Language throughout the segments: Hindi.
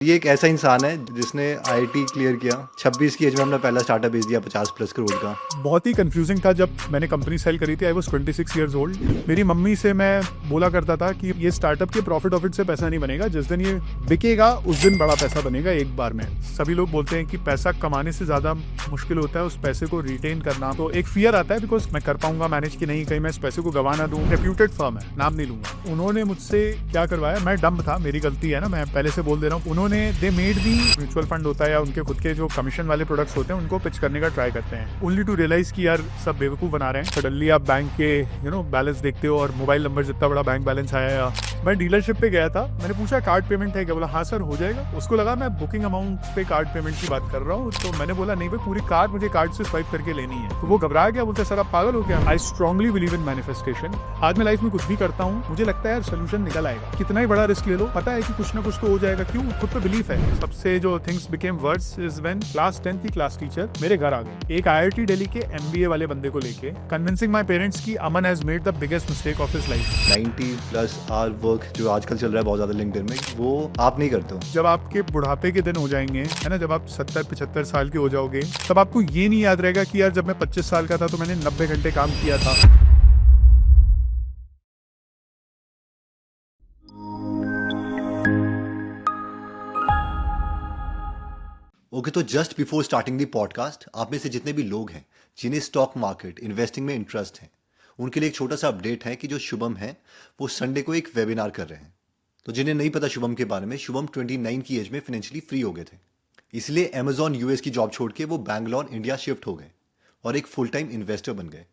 ये एक ऐसा इंसान है जिसने आईआईटी क्लियर किया, 26 की एज में अपना पहला स्टार्टअप बेच दिया 50+ करोड़ का। बहुत ही कंफ्यूजिंग था जब मैंने कंपनी सेल करी थी। I was 26 years old. मेरी मम्मी से मैं बोला करता था कि ये स्टार्टअप के प्रॉफिट से पैसा नहीं बनेगा, जिस दिन ये बिकेगा उस दिन बड़ा पैसा बनेगा एक बार में। सभी लोग बोलते हैं कि पैसा कमाने से ज्यादा मुश्किल होता है उस पैसे को रिटेन करना। तो एक फियर आता है बिकॉज मैं कर पाऊंगा मैनेज की नहीं, कहीं मैं इस पैसे को गवा ना दूं। रेप्यूटेड फर्म है, नाम नहीं लूंगा। उन्होंने मुझसे क्या करवाया, मैं डम्ब था, मेरी गलती है ना, मैं पहले से बोल दे रहा हूँ। उन्होंने they made the mutual fund होता है या उनके खुद के जो कमीशन वाले प्रोडक्ट्स होते हैं उनको पिच करने का ट्राई करते हैं, ओनली टू रियलाइज कि यार सब बेवकूफ बना रहे हैं। सडनली आप बैंक के बैलेंस देखते हो और मोबाइल नंबर जितना बड़ा बैंक बैलेंस आया। मैं डीलरशिप पे गया था, मैंने पूछा कार्ड पेमेंट है क्या, बोला हाँ सर हो जाएगा। उसको लगा मैं बुकिंग अमाउंट पे कार्ड पेमेंट की बात कर रहा हूँ, तो मैंने बोला नहीं भाई पूरी कार मुझे कार्ड से स्वाइप करके लेनी है। तो वो घबरा गया, बोलते सर आप पागल हो क्या। आई स्ट्रांगली बिलीव इन मैनिफेस्टेशन। आज मैं लाइफ में कुछ भी करता हूँ मुझे लगता है यार सोल्यूशन निकल आएगा, कितना ही बड़ा रिस्क ले लो पता है कि कुछ ना कुछ तो हो जाएगा। क्यों, खुद पे बिलीफ है। सबसे जो things became worse is when class 10 की क्लास टीचर मेरे घर आ गई एक आईआईटी दिल्ली के एमबीए वाले बंदे को लेके, कन्विंसिंग माय पेरेंट्स की Aman has made the biggest mistake of his life. 90+ hour work जो आजकल चल रहा है बहुत ज्यादा लिंक्डइन में, वो आप नहीं करते हो। जब आपके बुढ़ापे के दिन हो जाएंगे है ना, जब आप 70-75 साल के हो जाओगे, तब आपको ये नहीं याद रहेगा कि यार जब मैं 25 साल का था तो मैंने 90 घंटे काम किया था। ओके, तो just before starting the podcast, आप में से जितने भी लोग हैं जिन्हें स्टॉक मार्केट इन्वेस्टिंग में इंटरेस्ट है, उनके लिए एक छोटा सा अपडेट है कि जो शुभम है वो संडे को एक वेबिनार कर रहे हैं। तो जिन्हें नहीं पता शुभम के बारे में, शुभम 29 की एज में फाइनेंशियली फ्री हो गए थे, इसलिए अमेजॉन यूएस की जॉब छोड़ के वो बैंगलोर इंडिया शिफ्ट हो गए और एक फुल टाइम इन्वेस्टर बन गए।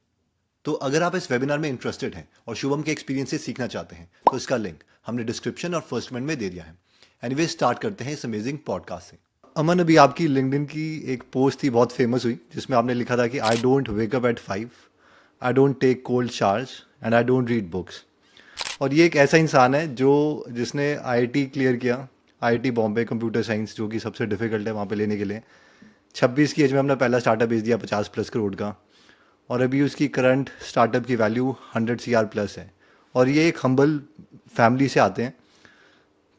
तो अगर आप इस वेबिनार में इंटरेस्टेड हैं और शुभम के एक्सपीरियंस से सीखना चाहते हैं तो इसका लिंक हमने डिस्क्रिप्शन और फर्स्ट कमेंट में दे दिया है। एनीवे, स्टार्ट करते हैं इस अमेजिंग पॉडकास्ट से। अमन, अभी आपकी लिंक्डइन की एक पोस्ट थी, बहुत फेमस हुई, जिसमें आपने लिखा था कि I don't wake up at 5, I don't take cold showers and I don't read books. और ये एक ऐसा इंसान है जिसने आईआईटी क्लियर किया, आईआईटी बॉम्बे कंप्यूटर साइंस, जो कि सबसे डिफिकल्ट है वहाँ पे लेने के लिए। 26 की एज में अपना पहला स्टार्टअप बेच दिया 50+ करोड़ का, और अभी उसकी करंट स्टार्टअप की वैल्यू 100 CR+ है। और ये एक हम्बल फैमिली से आते हैं।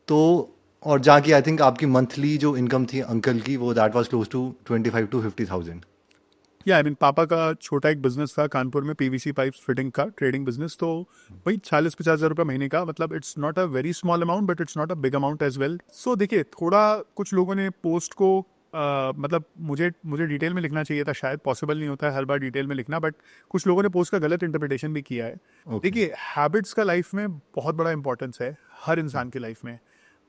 तो और जहाँ की आई थिंक आपकी मंथली जो इनकम थी अंकल की, वो that was close to 25 to 50,000। या आई मीन पापा का छोटा एक बिजनेस था कानपुर में, पीवीसी पाइप्स फिटिंग का ट्रेडिंग बिजनेस। तो वही 40-50 हज़ार रुपये महीने का, मतलब it's not a very small amount but it's not a big amount as well. So देखिए, थोड़ा कुछ लोगों ने पोस्ट को मतलब मुझे डिटेल में लिखना चाहिए था, शायद पॉसिबल नहीं होता है हर बार डिटेल में लिखना, बट कुछ लोगों ने पोस्ट का गलत इंटरप्रिटेशन भी किया है। देखिए, हैबिट्स का लाइफ में बहुत बड़ा इंपॉर्टेंस है हर इंसान की लाइफ में,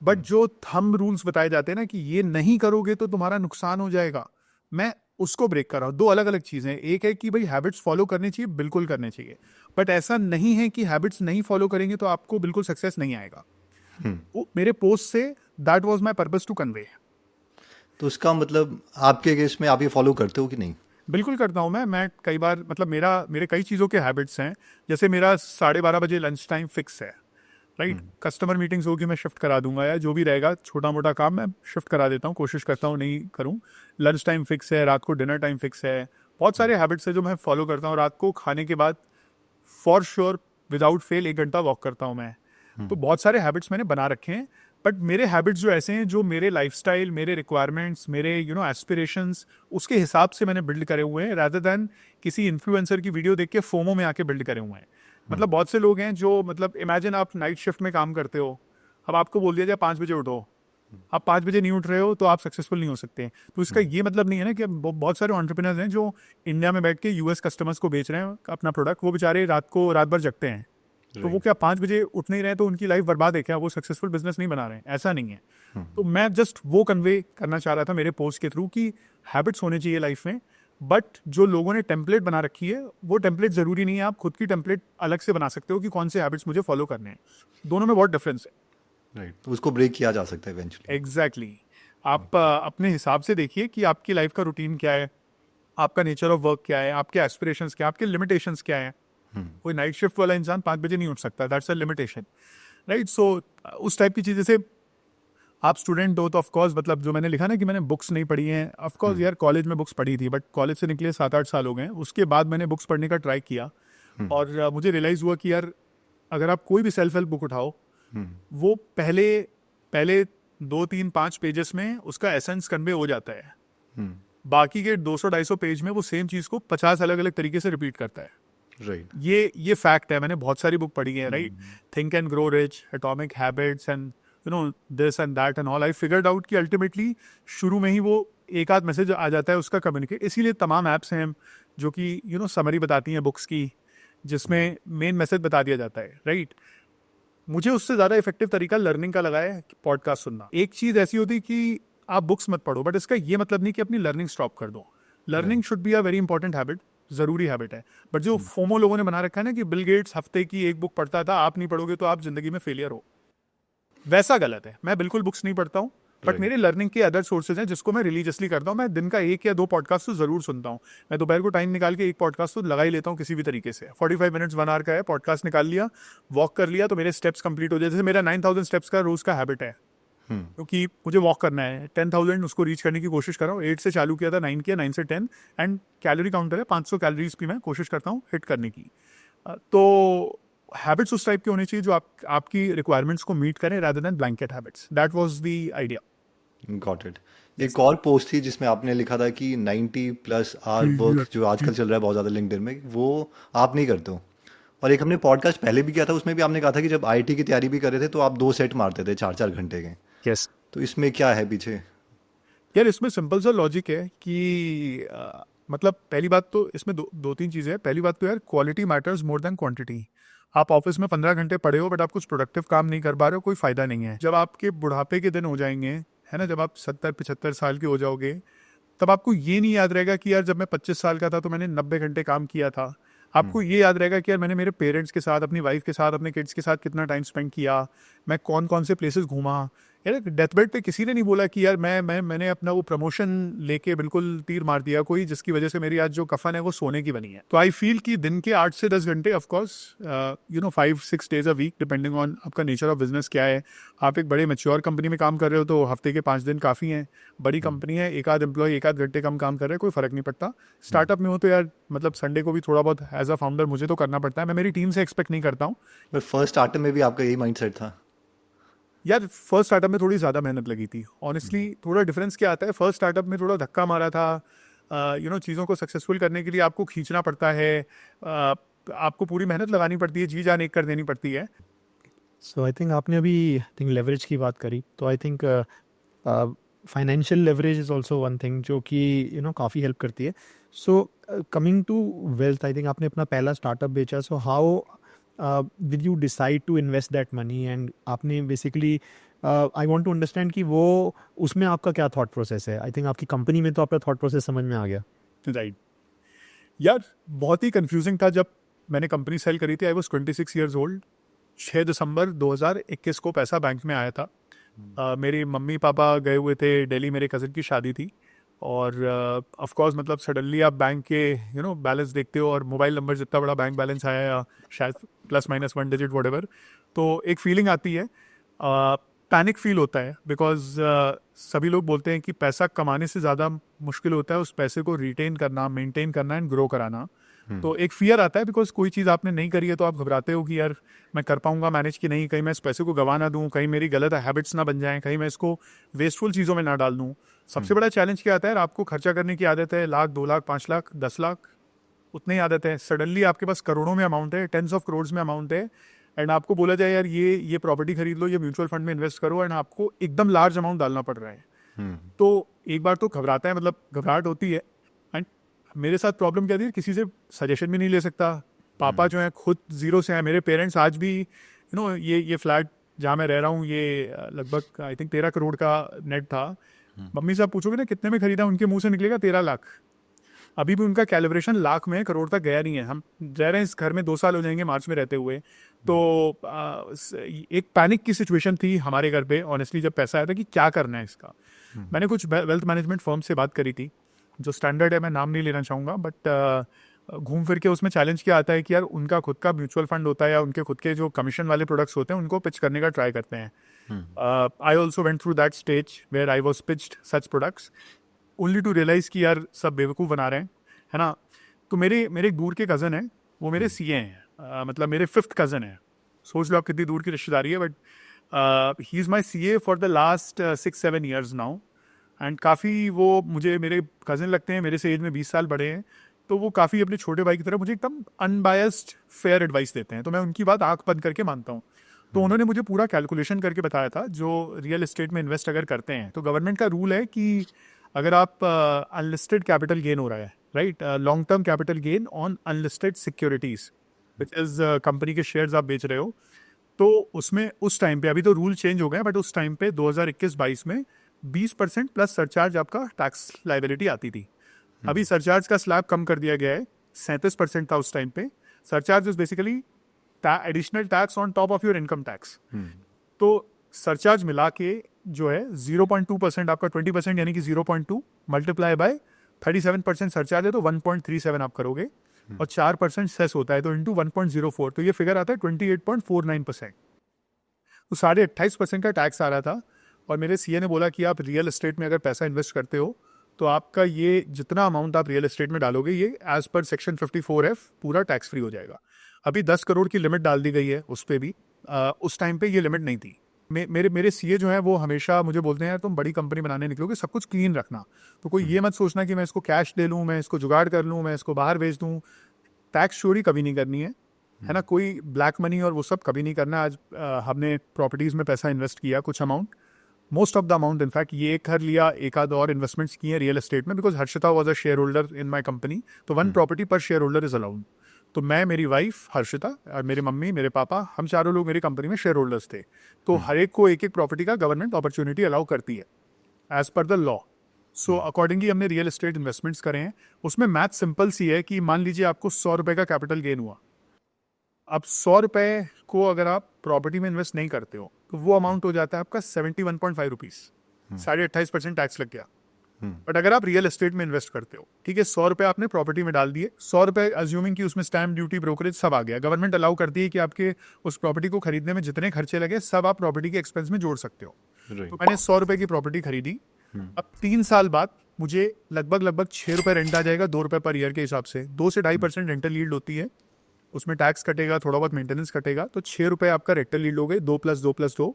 बट जो थंब रूल्स बताए जाते हैं ना कि ये नहीं करोगे तो तुम्हारा नुकसान हो जाएगा, मैं उसको ब्रेक कर रहा हूँ। दो अलग अलग चीज़ें, एक है कि भाई हैबिट्स फॉलो करनी चाहिए, बिल्कुल करने चाहिए, बट ऐसा नहीं है कि हैबिट्स नहीं फॉलो करेंगे तो आपको बिल्कुल सक्सेस नहीं आएगा। वो मेरे पोस्ट से that was my purpose to convey. तो उसका मतलब आपके केस में आप ये फॉलो करते हो कि नहीं? बिल्कुल करता हूँ मैं कई बार, मतलब मेरे कई चीज़ों के हैबिट्स हैं। जैसे मेरा 12:30 लंच टाइम फिक्स है, राइट। कस्टमर मीटिंग्स होगी मैं शिफ्ट करा दूंगा, या जो भी रहेगा छोटा मोटा काम मैं शिफ्ट करा देता हूँ, कोशिश करता हूँ नहीं करूँ। लंच टाइम फिक्स है, रात को डिनर टाइम फिक्स है। बहुत सारे हैबिट्स है जो मैं फॉलो करता हूँ। रात को खाने के बाद फॉर श्योर विदाउट फेल 1 घंटा वॉक करता हूँ मैं। तो बहुत सारे हैबिट्स मैंने बना रखे हैं, बट मेरे हैबिट्स जो ऐसे हैं जो मेरे लाइफस्टाइल, मेरे रिक्वायरमेंट्स, मेरे एस्पिरेशंस, उसके हिसाब से मैंने बिल्ड करे हुए हैं, रादर दैन किसी इन्फ्लुएंसर की वीडियो देख के फोमो में आके बिल्ड करे हुए हैं। मतलब बहुत से लोग हैं जो, मतलब इमेजिन आप नाइट शिफ्ट में काम करते हो, अब आपको बोल दिया जाए 5 बजे उठो, आप 5 बजे नहीं उठ रहे हो तो आप सक्सेसफुल नहीं हो सकते। तो इसका ये मतलब नहीं है ना कि बहुत सारे एंटरप्रेन्योर्स हैं जो इंडिया में बैठ के यूएस कस्टमर्स को बेच रहे हैं अपना प्रोडक्ट, वो बेचारे रात भर जगते हैं। तो वो क्या 5 बजे उठ नहीं रहे तो उनकी लाइफ बर्बाद है क्या, वो सक्सेसफुल बिजनेस नहीं बना रहे हैं? ऐसा नहीं है। तो मैं जस्ट वो कन्वे करना चाह रहा था मेरे पोस्ट के थ्रू कि हैबिट्स होने चाहिए लाइफ में, बट जो लोगों ने टेम्पलेट बना रखी है वो टेम्पलेट जरूरी नहीं है। आप खुद की टेम्पलेट अलग से बना सकते हो कि कौन से हैबिट्स मुझे फॉलो करने हैं। दोनों में बहुत डिफरेंस है। राइट, तो उसको ब्रेक किया जा सकता है इवेंचुअली। एग्जैक्टली। आप अपने हिसाब से देखिए कि आपकी लाइफ का रूटीन क्या है, आपका नेचर ऑफ वर्क क्या है, आपके एस्पिरेशंस क्या है, आपके लिमिटेशंस क्या है। कोई नाइट शिफ्ट वाला इंसान 5 बजे नहीं उठ सकता, दैट्स अ लिमिटेशन, राइट। सो उस टाइप की चीज़। जैसे आप स्टूडेंट हो तो ऑफकोर्स, मतलब जो मैंने लिखा ना कि मैंने बुक्स नहीं पढ़ी हैं, ऑफकोर्स यार कॉलेज में बुक्स पढ़ी थी, बट कॉलेज से निकले 7-8 साल हो गए हैं। उसके बाद मैंने बुक्स पढ़ने का ट्राई किया और मुझे रियलाइज़ हुआ कि यार अगर आप कोई भी सेल्फ हेल्प बुक उठाओ, वो पहले 2-3-5 पेजेस में उसका एसेंस कन्वे हो जाता है। हम्म। बाकी के 200-250 पेज में वो सेम चीज़ को 50 अलग अलग तरीके से रिपीट करता है। राइट। ये फैक्ट है, मैंने बहुत सारी बुक पढ़ी है, right? Think and Grow rich, atomic habits and you know this and that and all. I figured out कि अल्टीमेटली शुरू में ही वो एक आध मैसेज आ जाता है उसका कम्युनिकेट। इसीलिए तमाम ऐप्स हैं जो कि समरी बताती हैं बुक्स की, जिसमें मेन मैसेज बता दिया जाता है, राइट? मुझे उससे ज़्यादा इफेक्टिव तरीका लर्निंग का लगा है, पॉडकास्ट सुनना। एक चीज़ ऐसी होती है कि आप बुक्स मत पढ़ो, बट इसका ये मतलब नहीं कि अपनी लर्निंग स्टॉप कर दो। Learning should be a very important habit, ज़रूरी हैबिट है। बट जो फोमो लोगों ने बना रखा है ना कि बिल गेट्स हफ्ते की एक बुक पढ़ता था, आप नहीं पढ़ोगे तो आप जिंदगी में फेलियर हो, वैसा गलत है। मैं बिल्कुल बुक्स नहीं पढ़ता हूँ, बट Right. मेरे लर्निंग के अदर सोर्सेज हैं जिसको मैं रिलीजियसली करता हूँ। मैं दिन का 1 या 2 पॉडकास्ट तो जरूर सुनता हूँ। मैं दोपहर को टाइम निकाल के एक पॉडकास्ट तो लगा ही लेता हूँ किसी भी तरीके से। 45 मिनट्स 1 आवर का है, पॉडकास्ट निकाल लिया, वॉक कर लिया, तो मेरे स्टेप्स कंप्लीट हो जाए। जैसे मेरा 9000 स्टेप्स का रोज का हैबिट है, क्योंकि मुझे वॉक करना है। 10,000 उसको रीच करने की कोशिश कर रहा हूँ। 8 से चालू किया था, 9 किया, 9 से 10, एंड कैलोरी काउंटर है, 500 कैलोरीज की मैं कोशिश करता हूँ हिट करने की। तो हैबिट्स उस टाइप के होने चाहिए जो आपकी रिक्वायरमेंट्स को मीट करें, rather than blanket habits. That was the idea. Got it. एक और पोस्ट थी जिसमें आपने लिखा था कि 90+ आवर वर्क जो आजकल चल रहा है बहुत ज़्यादा लिंक्डइन में, वो आप नहीं करते हो। और एक हमने पॉडकास्ट पहले भी किया था, उसमें भी आपने कहा था कि जब आईटी की तैयारी भी कर रहे थे तो आप 2 सेट मारते थे 4-4 घंटे के। यस। तो इसमें क्या है पीछे? यार इसमें सिंपल सा लॉजिक है कि मतलब पहली बात तो इसमें दो तीन चीज़ें हैं। पहली बात तो यार quality matters more than quantity. आप ऑफिस में 15 घंटे पड़े हो बट आप कुछ प्रोडक्टिव काम नहीं कर पा रहे हो, कोई फायदा नहीं है। जब आपके बुढ़ापे के दिन हो जाएंगे, है ना, जब आप 70-75 साल के हो जाओगे, तब आपको ये नहीं याद रहेगा कि यार जब मैं 25 साल का था तो मैंने 90 घंटे काम किया था। आपको ये याद रहेगा कि यार मैंने मेरे पेरेंट्स के साथ, अपनी वाइफ के साथ, अपने किड्स के साथ कितना टाइम स्पेंड किया, मैं कौन कौन से प्लेसेस घूमा। यार डेथ बेड पे किसी ने नहीं बोला कि यार मैंने अपना वो प्रमोशन लेके बिल्कुल तीर मार दिया कोई, जिसकी वजह से मेरी आज जो कफन है वो सोने की बनी है। तो आई फील कि दिन के 8 से 10 घंटे, ऑफकोर्स 5-6 days a week, depending on आपका नेचर ऑफ बिजनेस क्या है। आप एक बड़े मेच्योर कंपनी में काम कर रहे हो तो हफ्ते के 5 दिन काफ़ी हैं। बड़ी कंपनी है, एक आध एम्प्लॉय 1 आध घंटे कम काम कर रहे हैं, कोई फर्क नहीं पड़ता। स्टार्टअप में हो तो यार मतलब संडे को भी थोड़ा बहुत एज अ फाउंडर मुझे तो करना पड़ता है। मैं मेरी टीम से एक्सपेक्ट नहीं करता हूँ। पर फर्स्ट स्टार्टअप में भी आपका यही माइंडसेट था? यार फर्स्ट स्टार्टअप में थोड़ी ज़्यादा मेहनत लगी थी ऑनेस्टली। थोड़ा डिफरेंस क्या आता है, फर्स्ट स्टार्टअप में थोड़ा धक्का मारा था। चीज़ों को सक्सेसफुल करने के लिए आपको खींचना पड़ता है, आपको पूरी मेहनत लगानी पड़ती है, जी जान एक कर देनी पड़ती है। सो आई थिंक आपने अभी लेवरेज की बात करी, तो I think financial leverage is also one thing जो कि काफ़ी हेल्प करती है। So coming to wealth, I think आपने अपना पहला स्टार्टअप बेचा, so how did you decide to invest that money? And आपने basically I want to understand कि वो उसमें आपका क्या थॉट प्रोसेस है। आई थिंक आपकी कंपनी में तो आपका थॉट प्रोसेस समझ में आ गया। राइट। यार बहुत ही कंफ्यूजिंग था जब मैंने कंपनी सेल करी थी। I was 26 years old. 6 दिसंबर 2021 को पैसा बैंक में आया था। मेरी मम्मी पापा गए हुए थे दिल्ली, मेरे कज़न की शादी थी। और ऑफ कोर्स मतलब सडनली आप बैंक के बैलेंस देखते हो और मोबाइल नंबर जितना बड़ा बैंक बैलेंस आया, या शायद +-1 डिजिट व्हाटएवर, तो एक फीलिंग आती है, पैनिक फील होता है। बिकॉज सभी लोग बोलते हैं कि पैसा कमाने से ज़्यादा मुश्किल होता है उस पैसे को रिटेन करना, मेंटेन करना एंड ग्रो कराना। तो एक फियर आता है, बिकॉज कोई चीज़ आपने नहीं करी है तो आप घबराते हो कि यार मैं कर पाऊंगा मैनेज कि नहीं, कहीं मैं इस पैसे को गंवा ना दूं, कहीं मेरी गलत हैबिट्स ना बन जाएं, कहीं मैं इसको वेस्टफुल चीज़ों में ना डाल दूं। सबसे बड़ा चैलेंज क्या आता है, आपको खर्चा करने की आदत है, 1 लाख 2 लाख 5 लाख 10 लाख, उतनी आदत है। सडनली आपके पास करोड़ों में अमाउंट है, टेंस ऑफ करोड़ में अमाउंट है, एंड आपको बोला जाए यार ये प्रॉपर्टी खरीद लो, ये म्यूचुअल फंड में इन्वेस्ट करो, एंड आपको एकदम लार्ज अमाउंट डालना पड़ रहा है। तो एक बार तो घबराता है, मतलब घबराहट होती है। एंड मेरे साथ प्रॉब्लम क्या थी, किसी से सजेशन भी नहीं ले सकता। पापा जो है खुद जीरो से हैं। मेरे पेरेंट्स आज भी ये फ्लैट जहाँ मैं रह रहा हूँ, ये लगभग आई थिंक 13 करोड़ का नेट था। मम्मी से आप पूछोगे ना कितने में खरीदा, उनके मुंह से निकलेगा 13 लाख। अभी भी उनका कैलिब्रेशन लाख में, करोड़ तक गया नहीं है। हम रह रहे हैं इस घर में 2 साल हो जाएंगे मार्च में रहते हुए। तो एक पैनिक की सिचुएशन थी हमारे घर पे ऑनेस्टली जब पैसा आया था कि क्या करना है इसका। मैंने कुछ वेल्थ मैनेजमेंट फर्म से बात करी थी, जो स्टैंडर्ड है, मैं नाम नहीं लेना चाहूँगा, बट घूम फिर के उसमें चैलेंज क्या आता है कि यार उनका खुद का म्यूचुअल फंड होता है या उनके खुद के जो कमीशन वाले प्रोडक्ट्स होते हैं उनको पिच करने का ट्राई करते हैं। I also went through that stage where I was pitched such products only to realize कि यार सब बेवकूफ़ बना रहे हैं, है ना। तो मेरे एक दूर के कज़न हैं, वो मेरे सीए हैं, मतलब मेरे 5th कज़न है। सोच लो आप कितनी दूर की रिश्तेदारी है। But he is my CA for the last 6-7 years now, and काफ़ी वो मुझे मेरे कज़न लगते हैं, मेरे से एज में 20 साल बड़े हैं, तो वो काफ़ी अपने छोटे भाई की तरह मुझे एकदम अनबायस्ड फेयर एडवाइस देते हैं, तो मैं उनकी बात आंख बंद करके मानता हूँ। तो उन्होंने मुझे पूरा कैलकुलेशन करके बताया था, जो रियल एस्टेट में इन्वेस्ट अगर करते हैं तो गवर्नमेंट का रूल है कि अगर आप अनलिस्टेड कैपिटल गेन हो रहा है, right, long term capital gain on unlisted securities which is company के शेयर्स आप बेच रहे हो, तो उसमें उस टाइम पे, अभी तो रूल चेंज हो गए, बट उस टाइम पे 2021-22 में 20% प्लस सरचार्ज आपका टैक्स लाइबिलिटी आती थी। अभी सरचार्ज का स्लैब कम कर दिया गया है, 37% था उस टाइम पे। Surcharge is basically additional tax on top of your income tax. तो सरचार्ज मिला के जो है 0.2% आपका 20%, यानी कि 0.2 मल्टीप्लाई बाय 37% सरचार्ज है तो 1.37 आप करोगे, और 4% सेस होता है तो इंटू 1.04, तो ये फिगर आता है 28.49%। तो 28.5% का टैक्स आ रहा था, और मेरे CA ने बोला कि आप रियल एस्टेट में अगर पैसा इन्वेस्ट करते हो तो आपका ये जितना अमाउंट आप रियल एस्टेट में डालोगे ये एज पर सेक्शन 54F पूरा टैक्स फ्री हो जाएगा। अभी 10 करोड़ की लिमिट डाल दी गई है उस पर भी, उस टाइम पे ये लिमिट नहीं थी। मेरे CA जो है वो हमेशा मुझे बोलते हैं यार तुम बड़ी कंपनी बनाने निकलोगे, सब कुछ क्लीन रखना, तो कोई ये मत सोचना कि मैं इसको कैश ले लूँ, मैं इसको जुगाड़ कर लूँ, मैं इसको बाहर भेज दूँ। टैक्स चोरी कभी नहीं करनी है ना, कोई ब्लैक मनी और वो सब कभी नहीं करना। आज हमने प्रॉपर्टीज़ में पैसा इन्वेस्ट किया कुछ amount, most of the amount, in fact ये एक घर लिया, एक आध और इन्वेस्टमेंट्स किए रियल एस्टेट में, because Harshita was a share holder in my company, तो 1 प्रॉपर्टी पर शेयर होल्डर इज अलाउड। तो मैं, मेरी वाइफ हर्षिता और मेरे मम्मी, मेरे पापा, हम चारों लोग मेरी कंपनी में शेयर होल्डर्स थे। तो हर एक को एक एक प्रॉपर्टी का गवर्नमेंट अपॉर्चुनिटी अलाउ करती है as per the law. So accordingly हमने रियल एस्टेट इन्वेस्टमेंट्स करे हैं। उसमें मैथ सिंपल सी है कि मान लीजिए आपको 100 रुपये का कैपिटल गेन हुआ, अब 100 रुपये को अगर आप प्रॉपर्टी में इन्वेस्ट नहीं करते हो तो वो अमाउंट हो जाता है आपका 71.5 रुपीज़, 28.5% टैक्स लग गया। बट अगर आप रियल एस्टेट में इन्वेस्ट करते हो, ठीक है, 100 रुपये आपने प्रॉपर्टी में डाल दिए, 100 रुपये अज्यूमिंग कि उसमें स्टैम्प ड्यूटी ब्रोकरेज सब आ गया, गवर्नमेंट अलाउ करती है कि आपके उस प्रॉपर्टी को खरीदने में जितने खर्चे लगे सब आप प्रॉपर्टी के एक्सपेंस में जोड़ सकते हो। तो मैंने 100 रुपये की प्रॉपर्टी खरीदी, अब 3 साल बाद मुझे लगभग 6 रुपये रेंट आ जाएगा, 2 रुपये पर ईयर के हिसाब से, 2 से 2.5% रेंटल यील्ड होती है, उसमें टैक्स कटेगा, थोड़ा बहुत मेंटेनेंस कटेगा, तो 6 रुपये आपका रेंटल यील्ड हो गए, 2+2+2।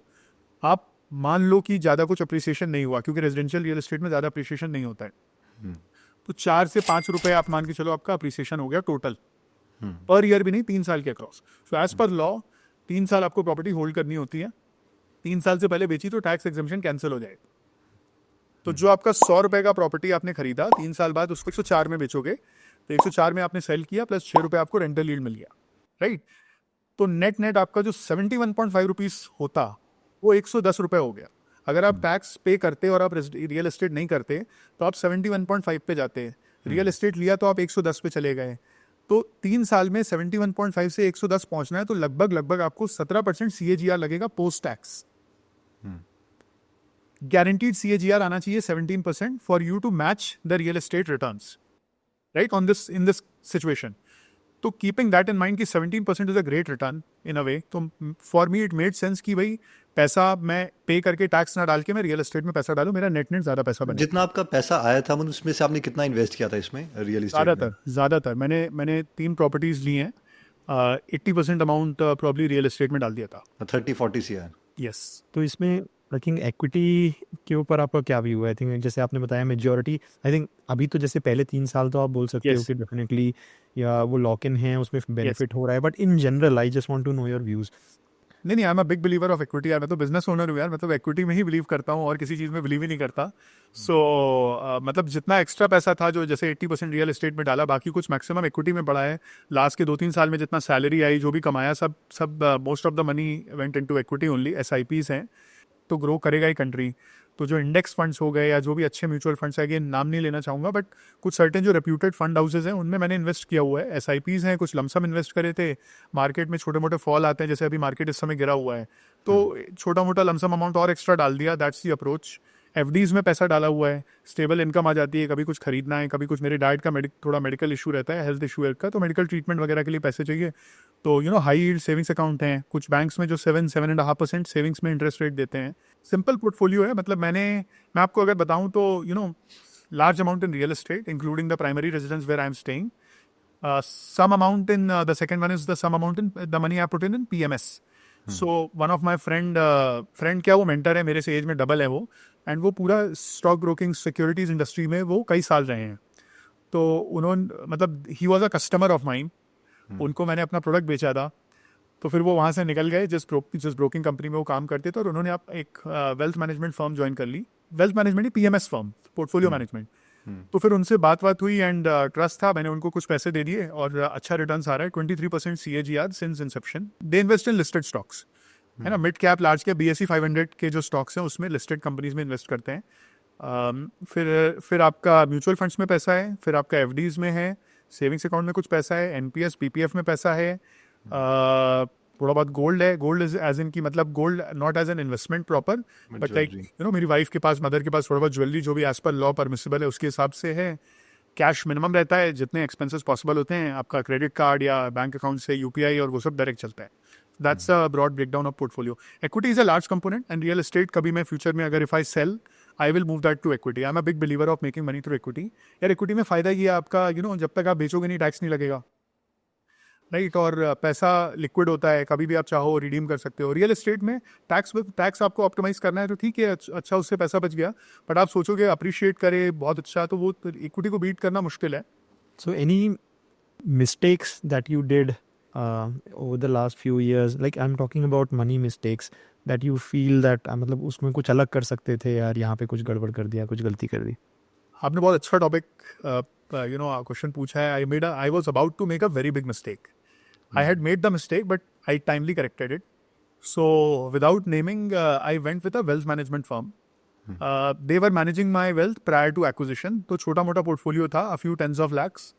आप मान लो कि ज़्यादा कुछ अप्रिसिएशन नहीं हुआ, क्योंकि रेजिडेंशियल रियल एस्टेट में ज़्यादा अप्रिसिएशन नहीं होता है, तो 4 से 5 रुपये आप मान के चलो आपका अप्रिसिएशन हो गया टोटल, पर ईयर भी नहीं, 3 साल के across. So as per law 3 साल आपको प्रॉपर्टी होल्ड करनी होती है, 3 साल से पहले बेची तो टैक्स एग्जेम्पशन कैंसिल हो जाएगा। तो जो आपका 100 रुपये का प्रॉपर्टी आपने खरीदा, 3 साल बाद उसको 104 में बेचोगे, तो 104 में आपने सेल किया, प्लस 6 रुपये आपको रेंटल यील्ड मिल गया, राइट। तो नेट आपका जो 71.5 रुपीज़ होता वो 110 रुपये हो गया। अगर आप टैक्स पे करते और आप रियल एस्टेट नहीं करते तो आप 71.5 पे जाते, रियल एस्टेट लिया तो आप 110 पे चले गए। तो 3 साल में 71.5 से 110 पहुंचना है, तो लगभग आपको 17% CAGR लगेगा पोस्ट टैक्स। गारंटीड CAGR आना चाहिए 17% for you to match the real estate returns, right, on this in this situation. तो कीपिंग दैट इन माइंड कि 17% is a great return in a way, तो for me it made sense कि भाई पैसा मैं पे करके टैक्स ना डाल के मैं रियल एस्टेट में पैसा डालूं, मेरा नेट ज़्यादा पैसा बने। जितना आपका पैसा आया था मतलब उसमें से आपने कितना इन्वेस्ट किया था इसमें रियल एस्टेट में? ज़्यादातर मैंने 3 प्रॉपर्टीज़ ली हैं, 80% अमाउंट प्रॉब्ली रियल एस्टेट में डाल दिया था। 30-40 CR। यस। तो इसमें आई थिंक एक्विटी के ऊपर आपका क्या व्यू है? आई थिंक जैसे आपने बताया मेजॉरिटी, आई थिंक अभी तो जैसे पहले 3 साल तो आप बोल सकते हो Yes. कि डेफिनेटली या वो लॉक इन है, उसमें बेनिफिट हो रहा है, but in general I just want to know your views. नहीं, I am a big believer of equity यार, मैं तो बिजनेस ओनर हूँ यार, मतलब इक्विटी में ही बिलीव करता हूँ और किसी चीज़ में बिलीव ही नहीं करता। सो मतलब जितना एक्स्ट्रा पैसा था, जो जैसे 80% रियल एस्टेट में डाला, बाकी कुछ मैक्सिमम इक्विटी में पड़ा है। लास्ट के 2-3 साल में जितना सैलरी आई, जो भी कमाया, सब most of the money went into equity only. SIPs हैं तो ग्रो करेगा ही कंट्री। तो जो इंडेक्स फंड्स हो गए या जो भी अच्छे म्यूचुअल फंड्स है, अगेन नाम नहीं लेना चाहूँगा, बट कुछ सर्टेन जो रेप्यूटेड फंड हाउसेज हैं उनमें मैंने इन्वेस्ट किया हुआ है। SIPs हैं, कुछ लमसम इन्वेस्ट करे थे, मार्केट में छोटे मोटे फॉल आते हैं, जैसे अभी मार्केट इस समय गिरा हुआ है तो छोटा मोटा लमसम अमाउंट और एक्स्ट्रा डाल दिया, दैट्स दी अप्रोच। FDs में पैसा डाला हुआ है, स्टेबल इनकम आ जाती है, कभी कुछ खरीदना है, कभी कुछ मेरे डाइट का थोड़ा मेडिकल इशू रहता है, हेल्थ इशू का, तो मेडिकल ट्रीटमेंट वगैरह के लिए पैसे चाहिए, तो हाई यील्ड सेविंग्स अकाउंट हैं, कुछ बैंक्स में जो 7-7.5% सेविंग्स में इंटरेस्ट रेट देते हैं। सिंपल पोर्टफोलियो है, मतलब मैं आपको अगर बताऊं तो large amount in real estate including the primary residence where I am staying, some amount in the second one is the some amount in the money I put in PMS, so one of my friend क्या, वो मेंटर है, मेरे से एज में डबल है वो, एंड वो पूरा स्टॉक ब्रोकिंग सिक्योरिटीज इंडस्ट्री में वो कई साल रहे हैं। तो उन्होंने मतलब he was a customer of mine, उनको मैंने अपना प्रोडक्ट बेचा था। तो फिर वो वहाँ से निकल गए जिस ब्रोकिंग कंपनी में वो काम करते थे, और उन्होंने आप एक वेल्थ मैनेजमेंट फर्म ज्वाइन कर ली, वेल्थ मैनेजमेंट ही PMS फर्म, पोर्टफोलियो मैनेजमेंट। तो फिर उनसे बात हुई एंड ट्रस्ट था, मैंने उनको कुछ पैसे दे दिए और अच्छा रिटर्न आ रहा है, 23% CAGR since Inception. They invest in listed stocks, है ना, mid cap large cap BSE 500 के जो स्टॉक्स हैं उसमें लिस्टेड कंपनीज में इन्वेस्ट करते हैं। फिर आपका म्यूचुअल फंड्स में पैसा है, फिर आपका FDs में है, सेविंग्स अकाउंट में कुछ पैसा है, NPS PPF में पैसा है, थोड़ा बहुत गोल्ड है। गोल्ड इज एज इन की मतलब gold not as an investment proper, but like मेरी वाइफ के पास, मदर के पास थोड़ा बहुत ज्वेलरी जो भी एज पर लॉ परमिसिबल है उसके हिसाब से है। कैश मिनिमम रहता है, जितने एक्सपेंसेस पॉसिबल होते हैं, आपका क्रेडिट कार्ड या बैंक अकाउंट से UPI और वो सब डायरेक्ट चलता है। That's a broad breakdown of portfolio. Equity is a large component and real estate कभी मैं फ्यूचर में अगर if I sell I will move that to equity. I am a big believer of making money through equity. यार इक्विटी में फायदा ये है आपका जब तक आप बेचोगे नहीं टैक्स नहीं लगेगा, राइट, और पैसा लिक्विड होता है, कभी भी आप चाहो रिडीम कर सकते हो। रियल एस्टेट में टैक्स आपको ऑप्टिमाइज करना है तो ठीक है, अच्छा उससे पैसा बच गया, बट आप सोचोगे अप्रिशिएट करे बहुत अच्छा, तो वो इक्विटी को बीट करना मुश्किल है। So any mistakes that you did over the last few years, like I'm talking about money mistakes that you feel that मतलब उसमें कुछ अलग कर सकते थे यार, यहाँ पे कुछ गड़बड़ कर दिया, कुछ गलती कर दी? आपने बहुत अच्छा टॉपिक क्वेश्चन पूछा है। I was about to make a very big mistake. I had made the mistake but I timely corrected it. So without naming I went with a wealth management firm. They were managing my wealth prior to acquisition, तो छोटा मोटा पोर्टफोलियो था, a few tens of lakhs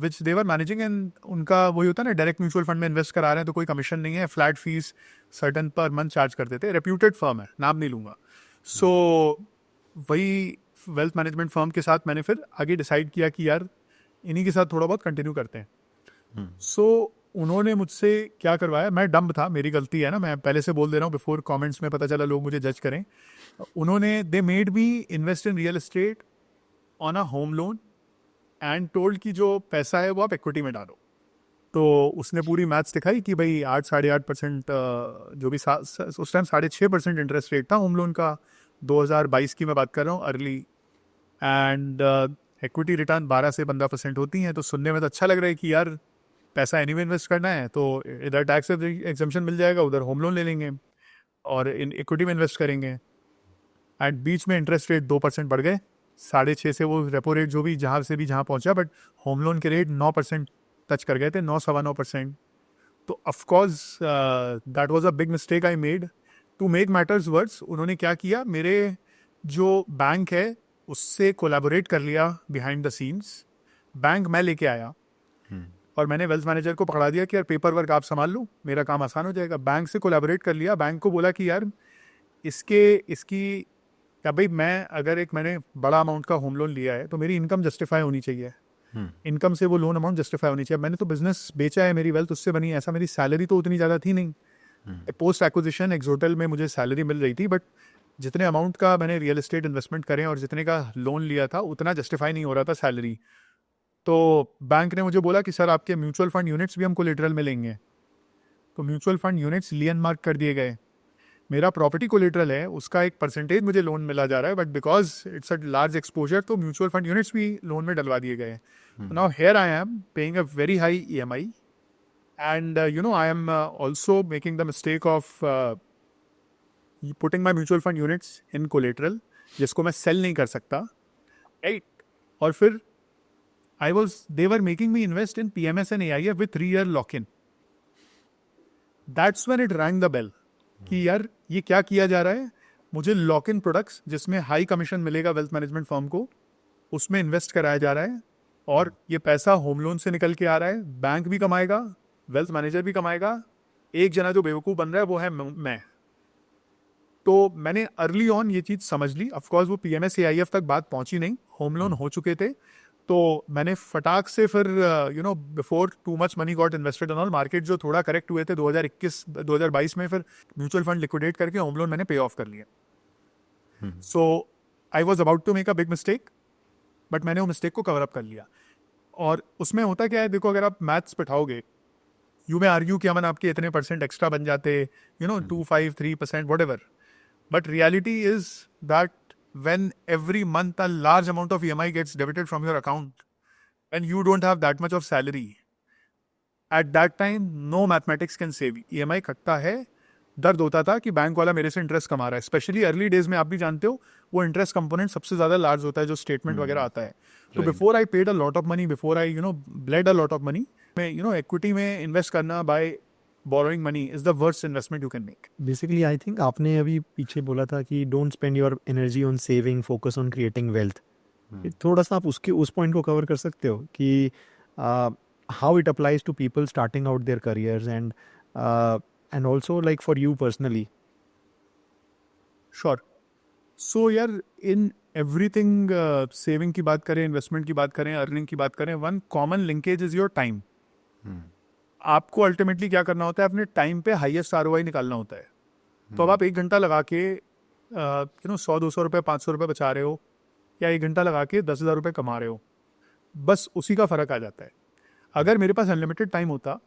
which they were managing, and उनका वही होता है ना, डायरेक्ट म्यूचुअल फंड में इन्वेस्ट करा रहे हैं तो कोई कमीशन नहीं है, flat fees certain per month charge करते थे। रेप्यूटेड फर्म है, नाम नहीं लूँगा। सो वही वेल्थ मैनेजमेंट फर्म के साथ मैंने फिर आगे डिसाइड किया कि यार इन्हीं के साथ थोड़ा बहुत कंटिन्यू करते हैं। सो उन्होंने मुझसे क्या करवाया, मैं डम्ब था, मेरी गलती है ना, मैं पहले से बोल दे रहा हूँ बिफोर कमेंट्स में पता चला लोग मुझे जज करें। उन्होंने they made me invest in real estate on a home loan and told कि जो पैसा है वो आप इक्विटी में डालो। तो उसने पूरी मैथ्स दिखाई कि भाई 8-8.5% जो भी उस टाइम 6.5% इंटरेस्ट रेट था होम लोन का, 2022 की मैं बात कर रहा हूँ अर्ली, एंड इक्विटी रिटर्न 12 से 15% होती हैं। तो सुनने में तो अच्छा लग रहा है कि यार पैसा एनीवे इन्वेस्ट करना है तो इधर टैक्स एग्जम्पशन मिल जाएगा, उधर होम लोन ले लेंगे और इन इक्विटी में इन्वेस्ट करेंगे। एंड बीच में इंटरेस्ट रेट 2% बढ़ गए, 6.5 से वो रेपो रेट जो भी जहाँ पहुँचा, बट होम लोन के रेट 9% टच कर गए थे, 9-9.25%। तो of course that was a big mistake I made. To make matters worse, उन्होंने क्या किया, मेरे जो बैंक है उससे कोलैबोरेट कर लिया बिहाइंड द सीन्स। बैंक मैं लेके आया और मैंने वेल्थ मैनेजर को पकड़ा दिया कि यार पेपर वर्क आप संभाल लो, मेरा काम आसान हो जाएगा। बैंक से कोलैबोरेट कर लिया, बैंक को बोला कि यार इसकी क्या भाई, मैंने बड़ा अमाउंट का होम लोन लिया है तो मेरी इनकम जस्टिफाई होनी चाहिए, इनकम से वो लोन अमाउंट जस्टिफाई होनी चाहिए। मैंने तो बिजनेस बेचा है, मेरी वेल्थ उससे बनी है, ऐसा मेरी सैलरी तो उतनी ज़्यादा थी नहीं। पोस्ट एक्विजिशन एक्सोटल में मुझे सैलरी मिल रही थी, बट जितने अमाउंट का मैंने रियल एस्टेट इन्वेस्टमेंट करे और जितने का लोन लिया था उतना जस्टिफाई नहीं हो रहा था सैलरी। तो बैंक ने मुझे बोला कि सर आपके म्यूचुअल फंड यूनिट्स भी हम कोलेटरल में लेंगे। तो mutual fund units lien mark कर दिए गए। मेरा प्रॉपर्टी कोलेटरल है, उसका एक परसेंटेज मुझे लोन मिला जा रहा है, but because it's a large exposure तो म्यूचुअल फंड यूनिट्स भी लोन में डलवा दिए गए। Now here I am paying a very high EMI and I am also making the mistake of putting my mutual fund units in collateral जिसको मैं सेल नहीं कर सकता, राइट। और फिर they were making me invest in PMS and AIF with 3-year lock-in. That's when it rang the bell कि यार ये क्या किया जा रहा है, मुझे लॉक इन प्रोडक्ट्स जिसमें हाई कमीशन मिलेगा वेल्थ मैनेजमेंट फर्म को, उसमें इन्वेस्ट कराया जा रहा है और ये पैसा होम लोन से निकल के आ रहा है, बैंक भी कमाएगा, वेल्थ मैनेजर भी कमाएगा, एक जना जो बेवकूफ़ बन रहा है वो है मैं। तो मैंने अर्ली ऑन ये चीज़ समझ ली। ऑफकोर्स वो PMS AIF तक बात पहुंची नहीं, होम लोन हो चुके थे। तो मैंने फटाक से फिर before too much money got invested on all, market जो थोड़ा करेक्ट हुए थे 2021-2022 में, फिर म्यूचुअल फंड लिक्विडेट करके होम लोन मैंने पे ऑफ कर लिया। So I was about to make a big mistake, but मैंने वो मिस्टेक को कवर अप कर लिया। और उसमें होता क्या है, देखो अगर आप मैथ्स बैठाओगे यू मे आर्ग्यू कि अमन आपके इतने परसेंट एक्स्ट्रा बन जाते, 2, 5, 3%, whatever. But reality is that when every month a large amount of EMI gets debited from your account, and you don't have that much of salary, at that time no mathematics can save you. EMI कटता है, दर्द होता था कि बैंक वाला मेरे से इंटरेस्ट कमा रहा है. स्पेशली अर्ली डेज में आप भी जानते हो वो इंटरेस्ट कंपोनेंट सबसे ज़्यादा लार्ज होता है जो स्टेटमेंट वगैरह आता है. तो before I paid a lot of money, before I bled a lot of money, मैं इक्विटी में इन्वेस्ट करना by borrowing money is the worst investment you can make. Basically I think आपने अभी पीछे बोला था कि don't spend your energy on saving, focus on creating wealth. थोड़ा सा आप उस पॉइंट को कवर कर सकते हो कि how it applies to people starting out their careers and also like for you personally. Sure. So यार, इन एवरीथिंग, सेविंग की बात करें, इन्वेस्टमेंट की बात करें, अर्निंग की बात करें, one common linkage is your time. आपको अल्टीमेटली क्या करना होता है, अपने टाइम पे हाईएस्ट आरओआई निकालना होता है. तो अब आप 1 घंटा लगा के 100-200 रुपये, 500 रुपये बचा रहे हो, या 1 घंटा लगा के 10,000 रुपये कमा रहे हो, बस उसी का फ़र्क आ जाता है. अगर मेरे पास अनलिमिटेड टाइम होता